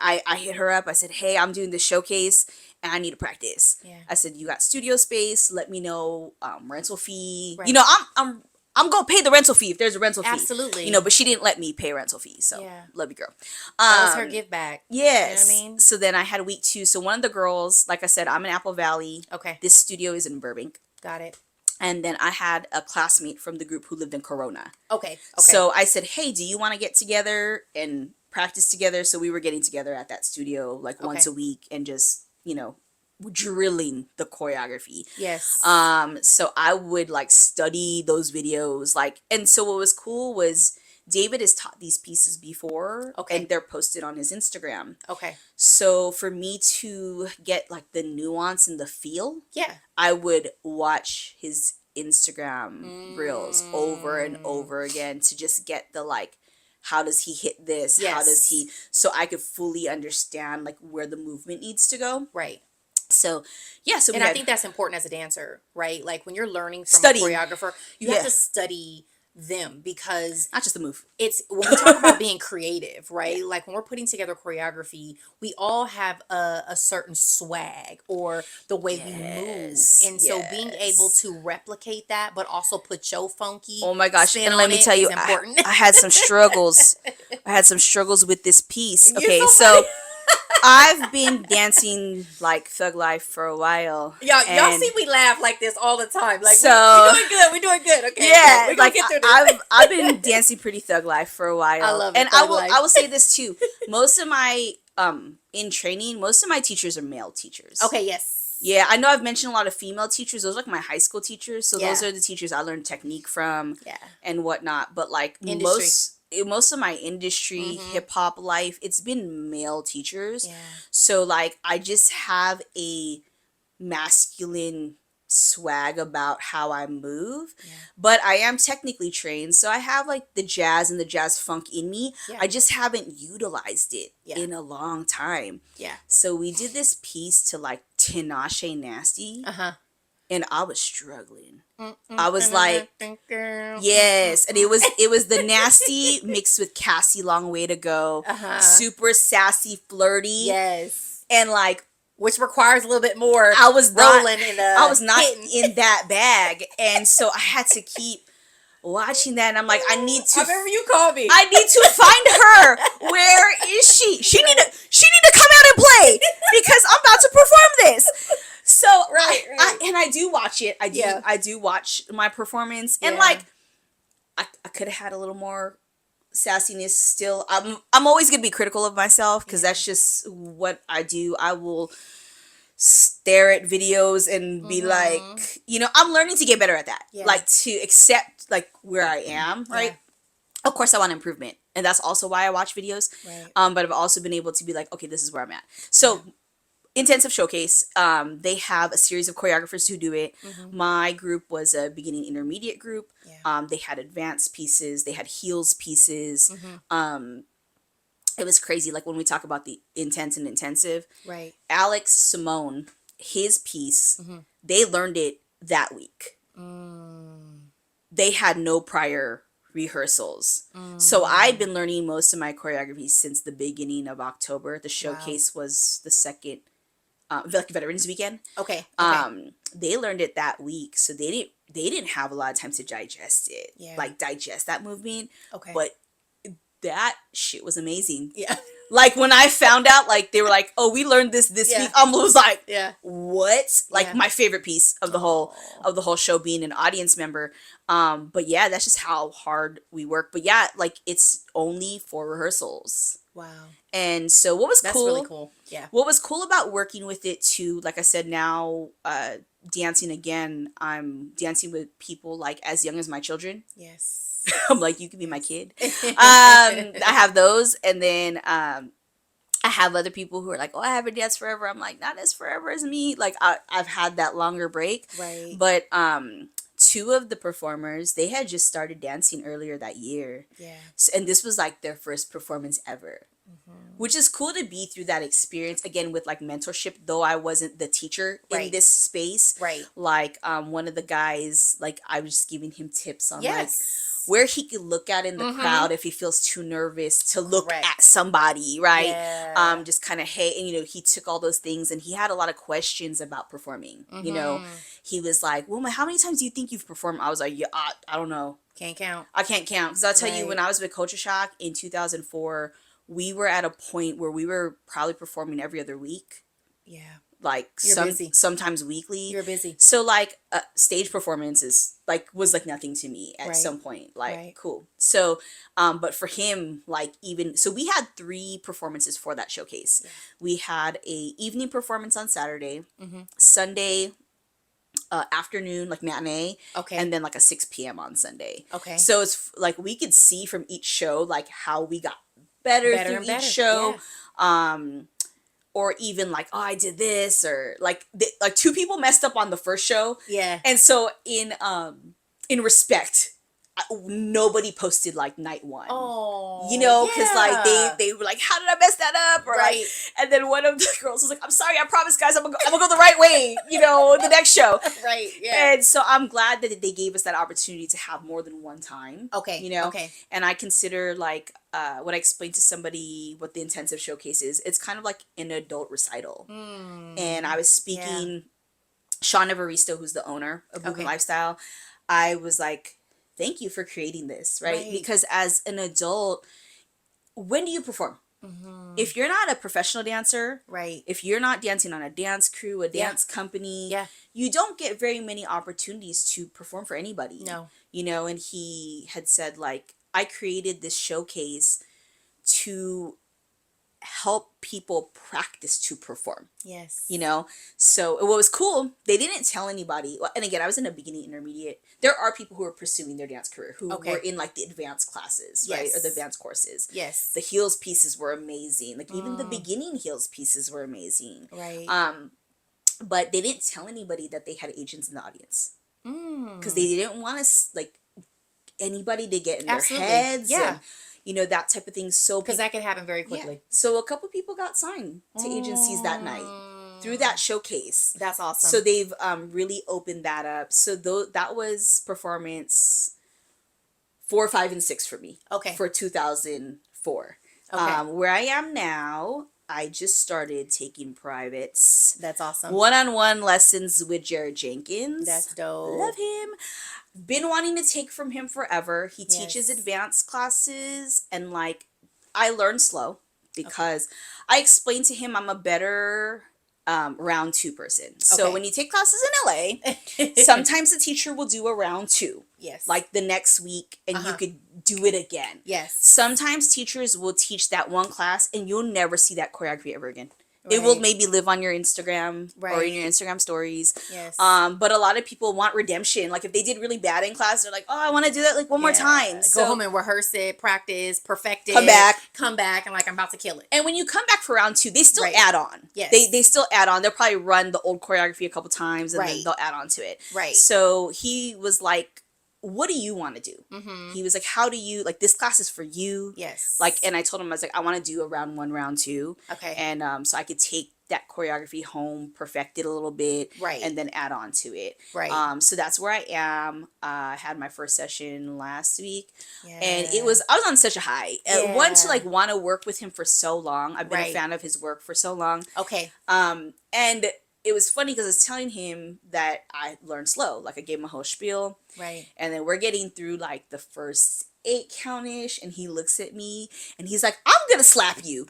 I hit her up. I said, hey, I'm doing this showcase and I need to practice. Yeah. I said, you got studio space, let me know rental fee. Right. I'm gonna pay the rental fee if there's a rental fee. Absolutely. But she didn't let me pay a rental fee. So Yeah. love you, girl. That was her give back. Yes. You know what I mean? So then I had week 2. So one of the girls, like I said, I'm in Apple Valley. Okay. This studio is in Burbank. Got it. And then I had a classmate from the group who lived in Corona. Okay. So I said, hey, do you want to get together and practice together? So we were getting together at that studio like once a week and just, drilling the choreography. Yes. So I would like study those videos, and so what was cool was David has taught these pieces before. Okay. And they're posted on his Instagram. Okay. So for me to get like the nuance and the feel, Yeah. I would watch his Instagram reels over and over again to just get the how does he hit this? Yes. How does he, so I could fully understand where the movement needs to go. Right. So yeah, so And I think that's important as a dancer, right? Like when you're learning from Study. a choreographer, you have to study them because not just the move. it's when we talk about being creative, right? Like when we're putting together choreography, we all have a certain swag or the way we move. And so being able to replicate that, but also put your funky Oh my gosh. spin And let on me it tell you, is important. I had some struggles. I had some struggles with this piece. You're Okay, so so funny. I've been dancing like Thug Life for a while. Y'all and see we laugh like this all the time. Like So- we're doing good. Okay. Yeah, we're gonna like get through this. I've been dancing pretty Thug Life for a while. I love it, and Thug Life. I will say this too. Most of my in training, most of my teachers are male teachers. Okay, yes. Yeah, I know I've mentioned a lot of female teachers. Those are like my high school teachers. So Yeah. those are the teachers I learned technique from Yeah. and whatnot. But like Industry. most of my industry, Mm-hmm. hip hop life, it's been male teachers. Yeah. So like I just have a masculine swag about how I move. Yeah. But I am technically trained, so I have like the jazz and the jazz funk in me. Yeah. I just haven't utilized it Yeah. in a long time. Yeah. So we did this piece to like Tinashe Nasty, Uh-huh. and I was struggling. I was like, yes, and it was the nasty mixed with Cassie Long Way to Go, Uh-huh. super sassy, flirty, Yes. and like Which requires a little bit more I was not rolling and I was not hitting. in that bag, and so I had to keep watching that, and I'm like, I I remember you called me. need to find her. Where is she? She need to come out and play because I'm about to perform this. So Right. I do watch it. Yeah. I do watch my performance, and Yeah. like I could have had a little more sassiness still. I'm always gonna be critical of myself because that's just what I do. I will stare at videos and be like, I'm learning to get better at that. Yeah. Like to accept like where I am, right? Yeah. Of course I want improvement. And that's also why I watch videos. Right. But I've also been able to be like, okay, this is where I'm at. So Intensive Showcase, they have a series of choreographers who do it. My group was a beginning intermediate group. Yeah. They had advanced pieces, they had heels pieces. It was crazy. Like when we talk about the intense and intensive, Right. Alex Simone, his piece, they learned it that week. They had no prior rehearsals. So I've been learning most of my choreography since the beginning of October. The showcase was the second, like Veterans Weekend. Okay. They learned it that week, so they didn't have a lot of time to digest it, Yeah. like digest that movement. Okay. But that shit was amazing. Yeah. Like when I found out, like they were like, "Oh, we learned this Yeah. week." I was like, Yeah. "What?" Like Yeah. my favorite piece of the whole show being an audience member. But yeah, that's just how hard we work. But yeah, like it's only 4 rehearsals. Wow. And so what was That's cool? really cool. Yeah. What was cool about working with it too, like I said, now dancing again, I'm dancing with people like as young as my children. Yes. I'm like, you could be my kid. I have those, and then I have other people who are like, oh, I haven't danced forever. I'm like, not as forever as me. Like I've had that longer break. Right. But 2 of the performers, they had just started dancing earlier that year. Yeah. So, and this was like their first performance ever. Which is cool to be through that experience again with like mentorship, though I wasn't the teacher in this space. Right. Like one of the guys, like I was just giving him tips on like where he could look at in the crowd if he feels too nervous to look at somebody, right? Yeah. Just kind of, hey, and he took all those things, and he had a lot of questions about performing. He was like, "Woman, how many times do you think you've performed?" I was like, "Yeah, I don't know. Can't count. I can't count." Because I'll tell you, when I was with Culture Shock in 2004, we were at a point where we were probably performing every other week. Yeah. Like busy. Sometimes weekly. You're busy. So like stage performances was like nothing to me at some point. Like cool. So but for him, like even so we had 3 performances for that showcase. Yeah. We had a evening performance on Saturday, Sunday afternoon, like matinee, and then like a 6 p.m. on Sunday. Okay. So it's like we could see from each show like how we got better through each show. Yeah. Or even like, oh, I did this, or like 2 people messed up on the first show. Yeah. And so in respect, nobody posted like night 1. Oh. Because like they were like, how did I mess that up? Or like, and then one of the girls was like, I'm sorry, I promise, guys, I'm gonna go the right way. The next show. Right. Yeah. And so I'm glad that they gave us that opportunity to have more than one time. Okay. Okay. And I consider like when I explained to somebody what the intensive showcase is, it's kind of like an adult recital. And I was speaking, Shawn Evaristo, who's the owner of Movement Lifestyle, I was like, thank you for creating this, right? Because as an adult, when do you perform? If you're not a professional dancer, if you're not dancing on a dance crew, a dance company, you don't get very many opportunities to perform for anybody. No. And he had said like, I created this showcase to help people practice to perform. Yes. You know, so what was cool, they didn't tell anybody. And again, I was in a beginning intermediate. There are people who are pursuing their dance career who were in like the advanced classes, right? Or the advanced courses. Yes. The heels pieces were amazing. Like even the beginning heels pieces were amazing. Right. But they didn't tell anybody that they had agents in the audience because they didn't want us like anybody to get in their heads. Yeah. And, that type of thing. So because that can happen very quickly. So a couple people got signed to agencies that night through that showcase. That's awesome. So they've really opened that up. So that was performance 4, 5, and 6 for me. Okay. For 2004. Okay. Where I am now, I just started taking privates. That's awesome. One-on-one lessons with Jared Jenkins. That's dope. Love him. Been wanting to take from him forever. He teaches advanced classes, and like I learn slow because I explained to him I'm a better round 2 person. So when you take classes in LA, sometimes the teacher will do a round 2. Yes. Like the next week, and you could do it again. Yes. Sometimes teachers will teach that one class and you'll never see that choreography ever again. It will maybe live on your Instagram or in your Instagram stories. Yes. But a lot of people want redemption. Like if they did really bad in class, they're like, oh, I want to do that like one more time. Go home and rehearse it, practice, perfect it. Come back, and like I'm about to kill it. And when you come back for round 2, they still add on. Yes. They still add on. They'll probably run the old choreography a couple times and then they'll add on to it. Right. So he was like, what do you want to do? He was like, how do you, like, this class is for you. Yes. Like, and I told him, I was like, I want to do a round 1, round 2. Okay. And so I could take that choreography home, perfect it a little bit. Right. And then add on to it. Right. So that's where I am. I had my first session last week. Yeah. And I was on such a high. One, to like want to work with him for so long. I've been a fan of his work for so long. Okay. And it was funny because I was telling him that I learned slow. Like I gave him a whole spiel. Right. And then we're getting through like the first 8 count-ish, and he looks at me and he's like, I'm gonna slap you.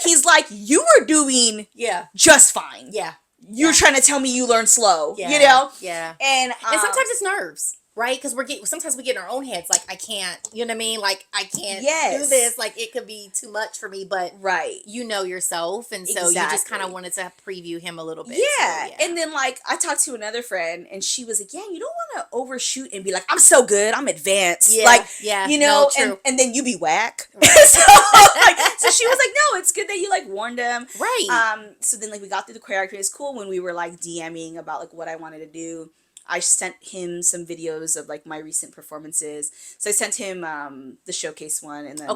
He's like, you were doing just fine. Yeah. You're trying to tell me you learned slow. Yeah. You know? Yeah. And sometimes it's nerves. Right? Because sometimes we get in our own heads, like, I can't, you know what I mean? Like, I can't do this. Like, it could be too much for me, but you know yourself. And so you just kind of wanted to preview him a little bit. Yeah. So, and then, like, I talked to another friend, and she was like, yeah, you don't want to overshoot and be like, I'm so good, I'm advanced. Yeah. Like, yeah. you know, no, and then you be whack. Right. so she was like, no, it's good that you, like, warned them. Right. So then, like, we got through the choreography. It was cool when we were, like, DMing about, like, what I wanted to do. I sent him some videos of like my recent performances. So I sent him the showcase one, and then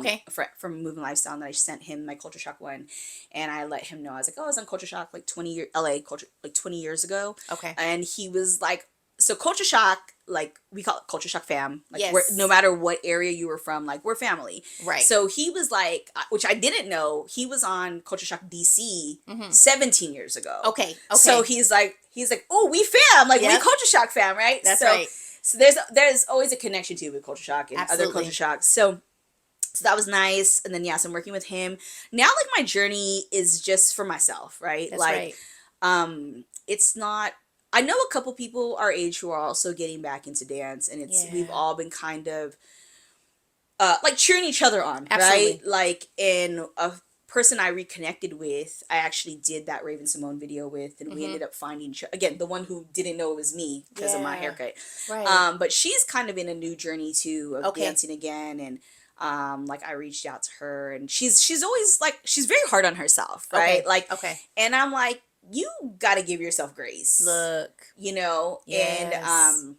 from Moving Lifestyle, and then I sent him my Culture Shock one, and I let him know. I was like, oh, I was on Culture Shock like 20 years ago. Okay. And he was like, so Culture Shock, like we call it Culture Shock fam. Like Yes. no matter what area you were from, like we're family. Right. So he was like, which I didn't know, he was on Culture Shock DC 17 years ago. Okay. So he's like, oh, we fam, like we Culture Shock fam, right? That's right. So there's always a connection too with Culture Shock and other Culture Shocks. So that was nice. And then so I'm working with him now. Like my journey is just for myself, right? That's like, right. It's not. I know a couple people our age who are also getting back into dance, and we've all been kind of like cheering each other on, right? Like, in a person I reconnected with, I actually did that Raven Simone video with, and we ended up finding again the one who didn't know it was me because of my haircut. Right. But she's kind of in a new journey too of dancing again, and like I reached out to her, and she's always like, she's very hard on herself, right? Like, and I'm like, you gotta give yourself grace. Look, you know, yes. And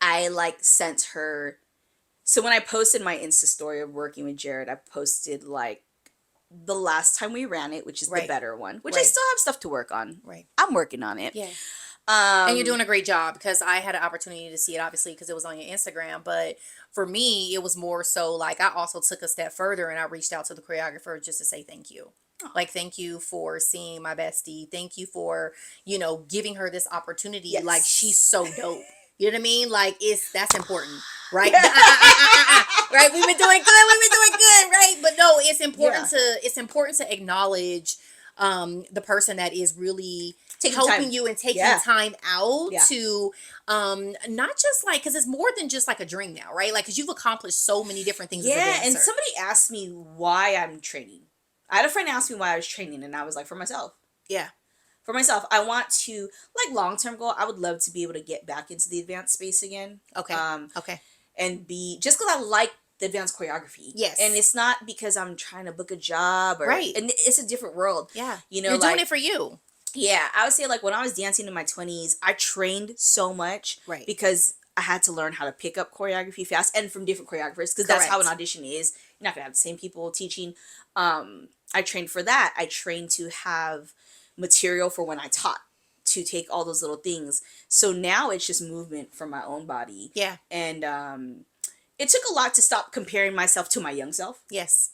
I like sent her. So when I posted my Insta story of working with Jared, I posted like the last time we ran it, which is the better one, which I still have stuff to work on. Right, I'm working on it. Yeah. And you're doing a great job, because I had an opportunity to see it, obviously, because it was on your Instagram. But for me, it was more so like I also took a step further, and I reached out to the choreographer just to say thank you. Like, thank you for seeing my bestie. Thank you for, giving her this opportunity. Yes. Like, she's so dope. You know what I mean? Like, that's important, right? Right? We've been doing good, right? But no, it's important to acknowledge the person that is really helping you and taking time out to not just like, because it's more than just like a dream now, right? Like, because you've accomplished so many different things as a dancer. And somebody asked me why I'm training. I had a friend ask me why I was training, and I was like, for myself. Yeah. For myself, I want to, like, long term goal. I would love to be able to get back into the advanced space again. Okay. Okay. And be, just because I like the advanced choreography. Yes. And it's not because I'm trying to book a job or, Right. and it's a different world. Yeah. You know, You're like, doing it for you. yeah, I would say, like, when I was dancing in my 20s, I trained so much. Right. Because I had to learn how to pick up choreography fast and from different choreographers, because that's how an Correct. audition is. You're not gonna have the same people teaching. I trained for that. I trained to have material for when I taught, to take all those little things. So now it's just movement from my own body. Yeah. And it took a lot to stop comparing myself to my young self. Yes.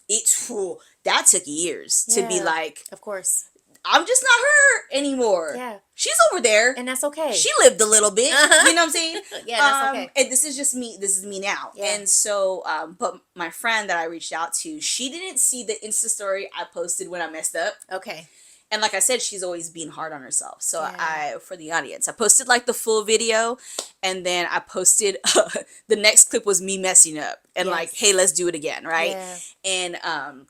That took years to be Yeah. like, Of course. I'm just not her anymore. Yeah. She's over there. And that's okay. She lived a little bit. Uh-huh. You know what I'm saying? Yeah, that's okay. And this is just me. This is me now. Yeah. And so, but my friend that I reached out to, she didn't see the Insta story I posted when I messed up. Okay. And like I said, she's always been hard on herself. So Yeah. for the audience, I posted like the full video, and then I posted the next clip was me messing up and Yes. like, hey, let's do it again, right? Yeah. And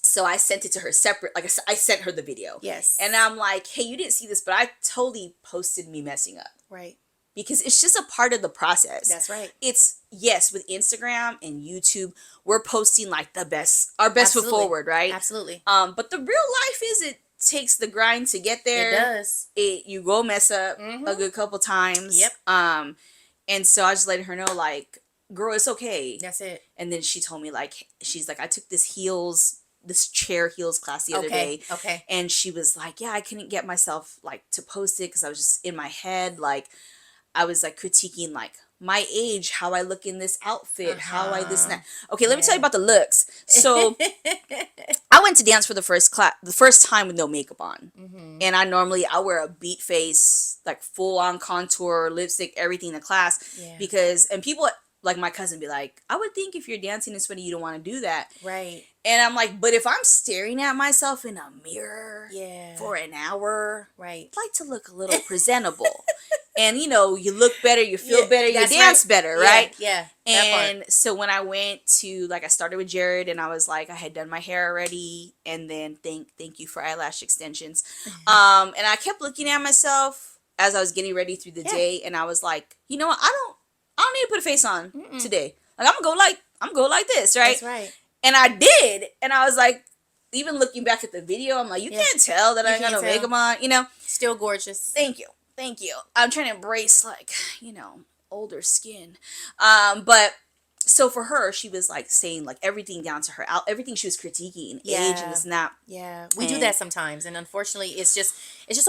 so I sent it to her separate. Like I sent her the video. Yes. And I'm like, hey, you didn't see this, but I totally posted me messing up. Right. Because it's just a part of the process. That's right. It's, yes, with Instagram and YouTube, we're posting like our best Absolutely. foot forward, right? Absolutely. But the real life is, it takes the grind to get there. It does. You go mess up Mhm. a good couple times. Yep. And so I just letting her know, like, girl, it's okay. That's it. And then she told me, like, she's like, I took this chair heels class the other day. Okay. And she was like, yeah, I couldn't get myself like to post it because I was just in my head, like, I was like critiquing like my age, how I look in this outfit, how I this and that. Okay, let me tell you about the looks. So I went to dance for the first time with no makeup on. Mm-hmm. And I wear a beat face, like full on contour, lipstick, everything in the class. Yeah. Because, and people like my cousin be like, I would think if you're dancing in sweaty, you don't want to do that. Right. And I'm like, but if I'm staring at myself in a mirror for an hour, right, I'd like to look a little presentable. And, you know, you look better, you feel better, you dance better, right? Yeah. And so when I went to, like, I started with Jared, and I was like, I had done my hair already, and then thank you for eyelash extensions. And I kept looking at myself as I was getting ready through the day, and I was like, you know what, I don't need to put a face on today. Like, I'm gonna go like this, right? That's right. And I did, and I was like, even looking back at the video, I'm like, you can't tell that I ain't got no makeup on, you know? Still gorgeous. Thank you. I'm trying to embrace, like, you know, older skin. But so for her, she was like saying like everything down to her out, everything she was critiquing, age and this and that. Yeah, we do that sometimes, and unfortunately, it's just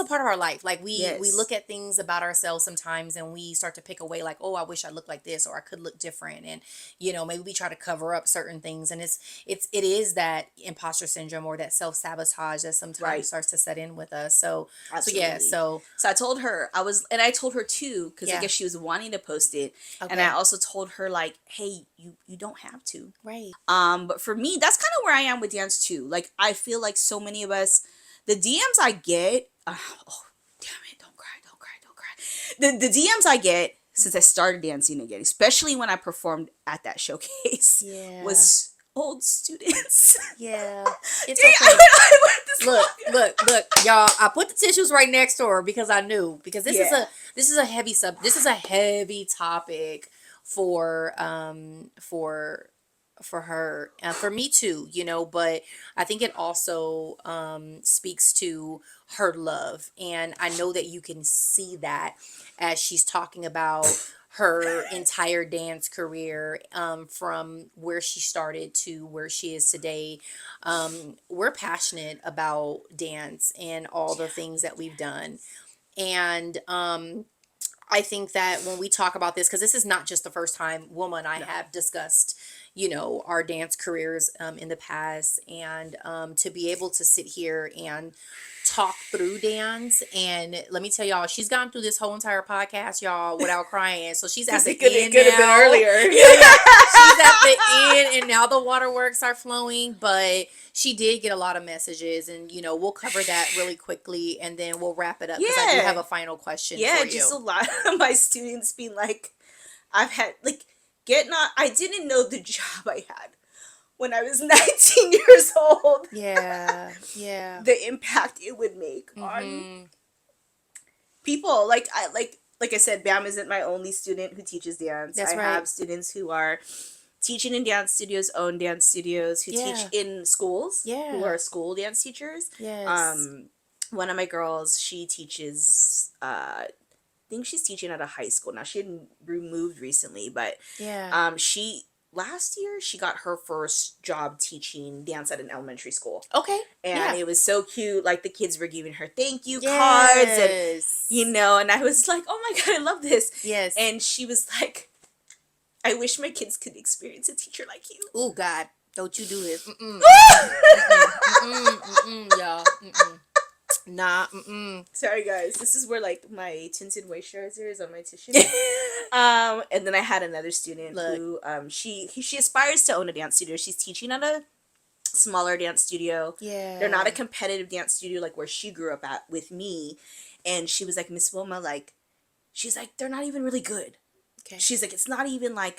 a part of our life. Like we look at things about ourselves sometimes, and we start to pick away, like, oh, I wish I looked like this, or I could look different, and you know, maybe we try to cover up certain things, and it is that imposter syndrome or that self sabotage that sometimes starts to set in with us. So so I told her I told her too, because I guess she was wanting to post it, and I also told her like, hey, you don't have to, right? But for me, that's kind of where I am with dance too. Like, I feel like so many of us, the DMs I get, oh damn it, don't cry. The DMs I get since I started dancing again, especially when I performed at that showcase, was old students. Yeah, it's okay. Look, y'all. I put the tissues right next to her because I knew, because this is a heavy topic for her, for me too, you know, but I think it also speaks to her love, and I know that you can see that as she's talking about her entire dance career, from where she started to where she is today. We're passionate about dance and all the things that we've done, and I think that when we talk about this, because this is not just the first time Wilma and I have discussed, you know, our dance careers in the past, and to be able to sit here and talk through dance. And let me tell y'all, she's gone through this whole entire podcast, y'all, without crying. So she's at the end now. It could have been earlier. She's at the end, and now the waterworks are flowing. But she did get a lot of messages, and you know, we'll cover that really quickly, and then we'll wrap it up, because I do have a final question for you. Just a lot of my students being like, I've had like I didn't know the job I had when I was 19 years old, Yeah. Yeah. the impact it would make on Mm-hmm. people. Like I said, Bam isn't my only student who teaches dance. I That's right. have students who are teaching in dance studios, own dance studios, who teach Yeah. in schools, who Yeah. are school dance teachers. Yes. Um, one of my girls, she teaches. I think she's teaching at a high school now. She had moved recently, but Yeah. she last year she got her first job teaching dance at an elementary school, Okay. and Yeah. it was so cute. Like the kids were giving her thank you cards, and Yes. and I was like, oh my god, I love this. Yes. And she was like, I wish my kids could experience a teacher like you. Oh God, don't you do this? Mm-mm. Mm-mm. Y'all. Mm-mm. Nah. Mm-mm. Sorry guys, this is where like my tinted moisturizer is on my tissue. And then I had another student Look. who she aspires to own a dance studio. She's teaching at a smaller dance studio. Yeah. They're not a competitive dance studio like where she grew up at with me. And she was like, Miss Wilma, like, she's like, they're not even really good. Okay. She's like, it's not even like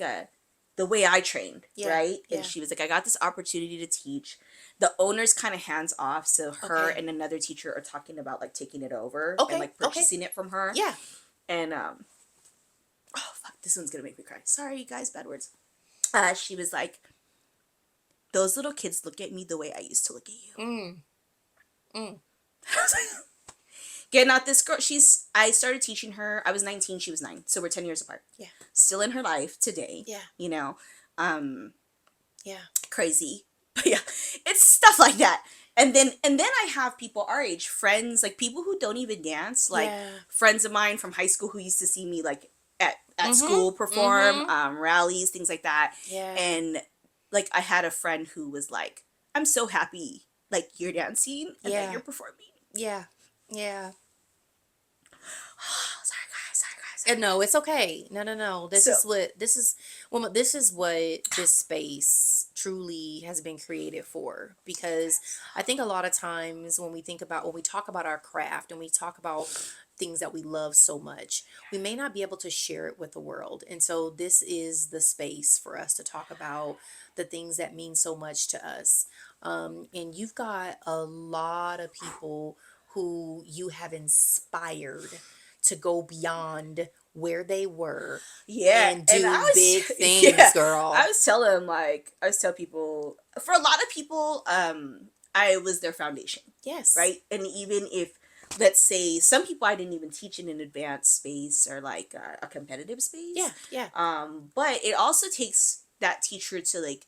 the way I trained, Yeah, right? yeah. And she was like, I got this opportunity to teach. The owner's kind of hands off, so her Okay. and another teacher are talking about like taking it over Okay, and like okay. purchasing it from her. Yeah. And oh fuck, this one's gonna make me cry. Sorry, you guys, bad words. She was like, those little kids look at me the way I used to look at you. Mm. Mm. I was like, yeah, not this girl. I started teaching her. I was 19, she was 9. So we're 10 years apart. Yeah. Still in her life today. Yeah. You know, Yeah. crazy. But yeah, it's stuff like that. And then I have people our age, friends, like people who don't even dance, like Yeah. friends of mine from high school who used to see me like at Mhm, school perform, mhm. rallies, things like that. Yeah. And like I had a friend who was like, I'm so happy like you're dancing and Yeah. that you're performing. Yeah. Yeah. Sorry guys. No, it's okay. No. This So- is what this space truly has been created for. Because I think a lot of times when we talk about our craft and we talk about things that we love so much, we may not be able to share it with the world. And so this is the space for us to talk about the things that mean so much to us. And you've got a lot of people who you have inspired to go beyond where they were Yeah, and do I was, big things, girl. I was tell people, for a lot of people, I was their foundation, Yes. right? And even if, let's say, some people I didn't even teach in an advanced space or like a competitive space. Yeah, yeah. But it also takes that teacher to like,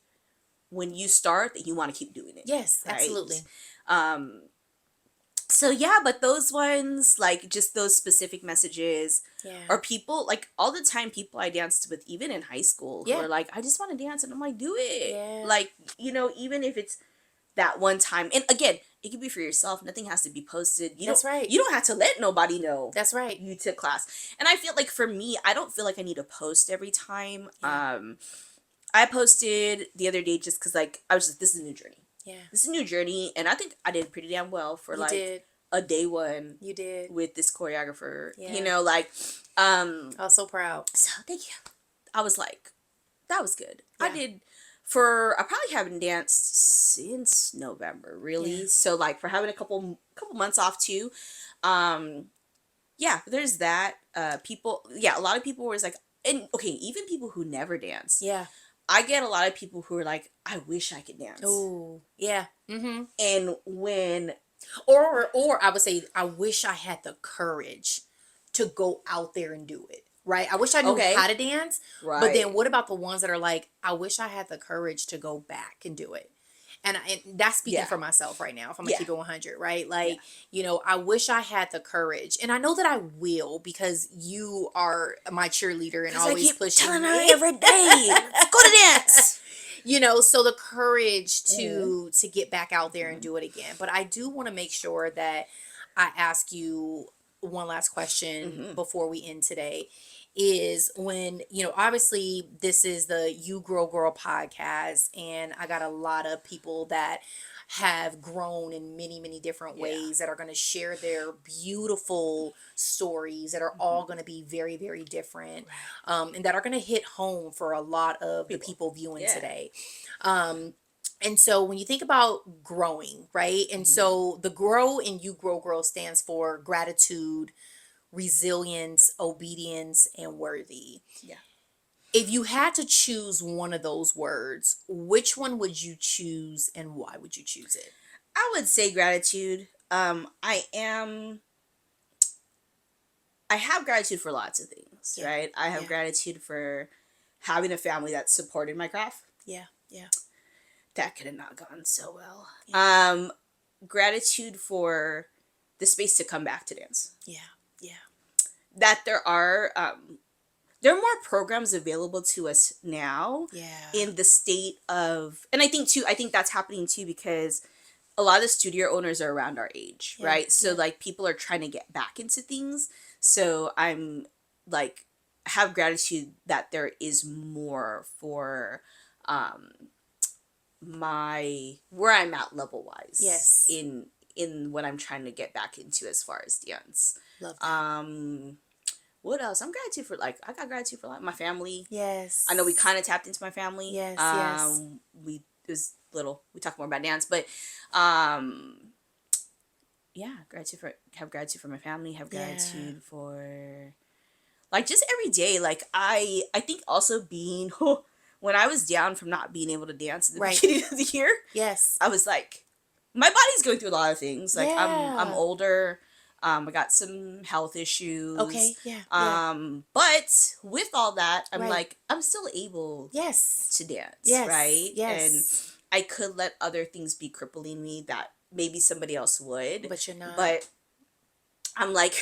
when you start, that you want to keep doing it. Yes, right? absolutely. So yeah, but those ones, like just those specific messages, Yeah. or people, like all the time people I danced with, even in high school, Yeah. who are like, I just want to dance, and I'm like, do it. Yeah. Like, even if it's that one time, and again, it could be for yourself. Nothing has to be posted. That's right. You don't have to let nobody know That's right. you took class. And I feel like for me, I don't feel like I need to post every time. Yeah. I posted the other day just because like I was just, this is a new journey. Yeah. This is a new journey, and I think I did pretty damn well for You like did. a day one You did. with this choreographer. Yeah. Like I was so proud. so thank you. I was like, that was good. Yeah. I probably haven't danced since November, really. Yeah. So like for having a couple months off too. Yeah, there's that. A lot of people was like, and okay, even people who never dance. Yeah. I get a lot of people who are like, I wish I could dance. Oh, yeah. Mm-hmm. And when Or I would say, I wish I had the courage to go out there and do it. Right? I wish I knew Okay. how to dance. Right. But then what about the ones that are like, I wish I had the courage to go back and do it. And that's speaking Yeah. for myself right now, if I'm going Yeah. to keep it 100, right? Like, I wish I had the courage. And I know that I will, because you are my cheerleader and 'cause I always keep pushing telling her me. every day, go to dance. So the courage to get back out there and do it again. But I do want to make sure that I ask you one last question before we end today, is when, obviously this is the You Gurl podcast, and I got a lot of people that have grown in many, many different ways that are going to share their beautiful stories that are all going to be very, very different, and that are going to hit home for a lot of the people viewing Yeah. today. And so when you think about growing, right? And Mhm. so the grow in you grow girl stands for gratitude, resilience, obedience, and worthy. Yeah. If you had to choose one of those words, which one would you choose and why would you choose it? I would say gratitude. I have gratitude for lots of things, Yeah. right? I have Yeah. gratitude for having a family that supported my craft. Yeah. Yeah. That could have not gone so well. Yeah. Gratitude for the space to come back to dance. Yeah. Yeah. That there are more programs available to us now Yeah. in the state of, and I think that's happening too because a lot of the studio owners are around our age, Yeah. right? So Yeah. like people are trying to get back into things. So I'm like have gratitude that there is more for um my where I'm at level wise Yes. in what I'm trying to get back into as far as dance. Love that. Um what else? I'm gratitude for like I got gratitude for like my family. I know we Yes. kind of tapped into my family. Yes. Yes. We it was little. We talk more about dance, but um, yeah, gratitude for have gratitude for my family. Have Yeah. gratitude for like just every day. Like I think also being when I was down from not being able to dance at the Right. beginning of the year, Yes. I was like, my body's going through a lot of things. Like I'm Yeah. older. I got some health issues. Okay. Yeah. Yeah. But with all that, I'm Right. like, I'm still able Yes. to dance, Yes. right? And Yes. I could let other things be crippling me that maybe somebody else would. But you're not. But I'm like,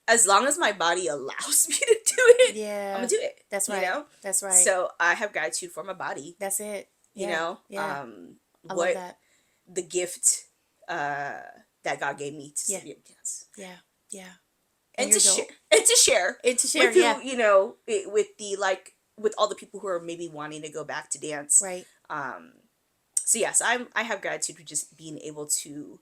as long as my body allows me to do it, I'm Yeah. gonna do it, That's you right. know? That's right. So I have gratitude for my body, That's it. you Yeah. know? Yeah. I love What that. the gift that God gave me to Yeah. study dance. Yeah. Yeah. And And you're to share dope. And to share. with Yeah. who, you know, with the like with all the people who are maybe wanting to go back to dance. Right. Um so yes, I have gratitude for just being able to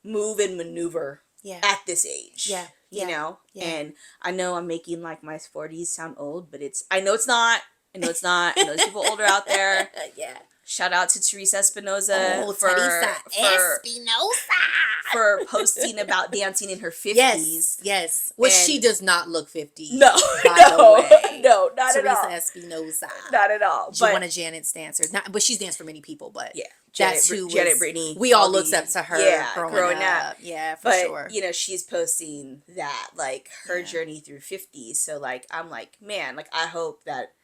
move and maneuver Yeah. at this age, Yeah. you Yeah. know? Yeah. And I know I'm making like my 40s sound old, but I know it's not. I know it's not. I know there's people older out there. Yeah. Shout out to Teresa Espinoza Oh, Teresa Espinosa. for posting about dancing in her Yes. 50s. Yes. Well, she And does not look 50, no, by the no, way. no, not at Teresa all. Espinosa. Not at all. She's But one of Janet's dancers. Not, but she's danced for many people, but yeah, that's who Janet, was, Brittany, we all all looked up the to her yeah, growing growing up. up. Yeah, for But sure. you know, she's posting that like her Yeah. journey through 50. So like I'm like, man, like I hope that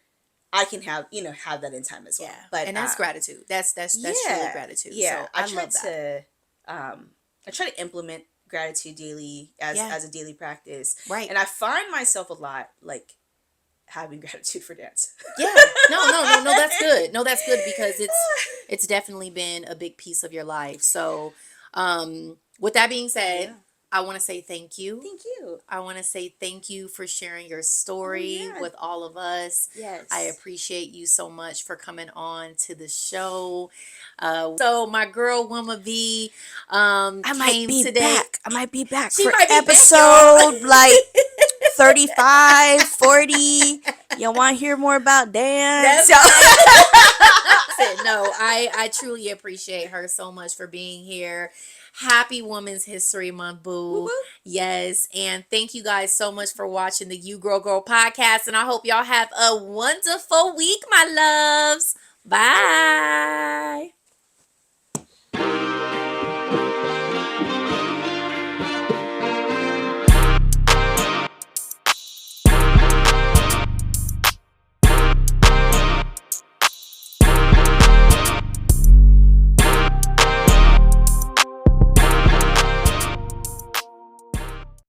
I can have have that in time as well. Yeah. But And that's gratitude. That's truly yeah, gratitude. yeah. So I love that. I try to implement gratitude daily Yeah. as a daily practice, Right. and I find myself a lot like having gratitude for dance. Yeah. No, no, no, no, that's good. No, that's good because it's definitely been a big piece of your life. So, with that being said, Yeah. I want to say thank you. Thank you. I want to say thank you for sharing your Oh story yeah. with all of us. I Yes. appreciate you so much for coming on to the show. So my girl Wilma V I might came be today. back. I might be back She for might be back, y'all. episode like 35, 40. You want to hear more about dance? That's right. Listen, no, I truly appreciate her so much for being here. Happy Women's History Month, Woo boo. woo. Yes, and thank you guys so much for watching the You Grow Girl podcast, and I hope y'all have a wonderful week, my loves. Bye.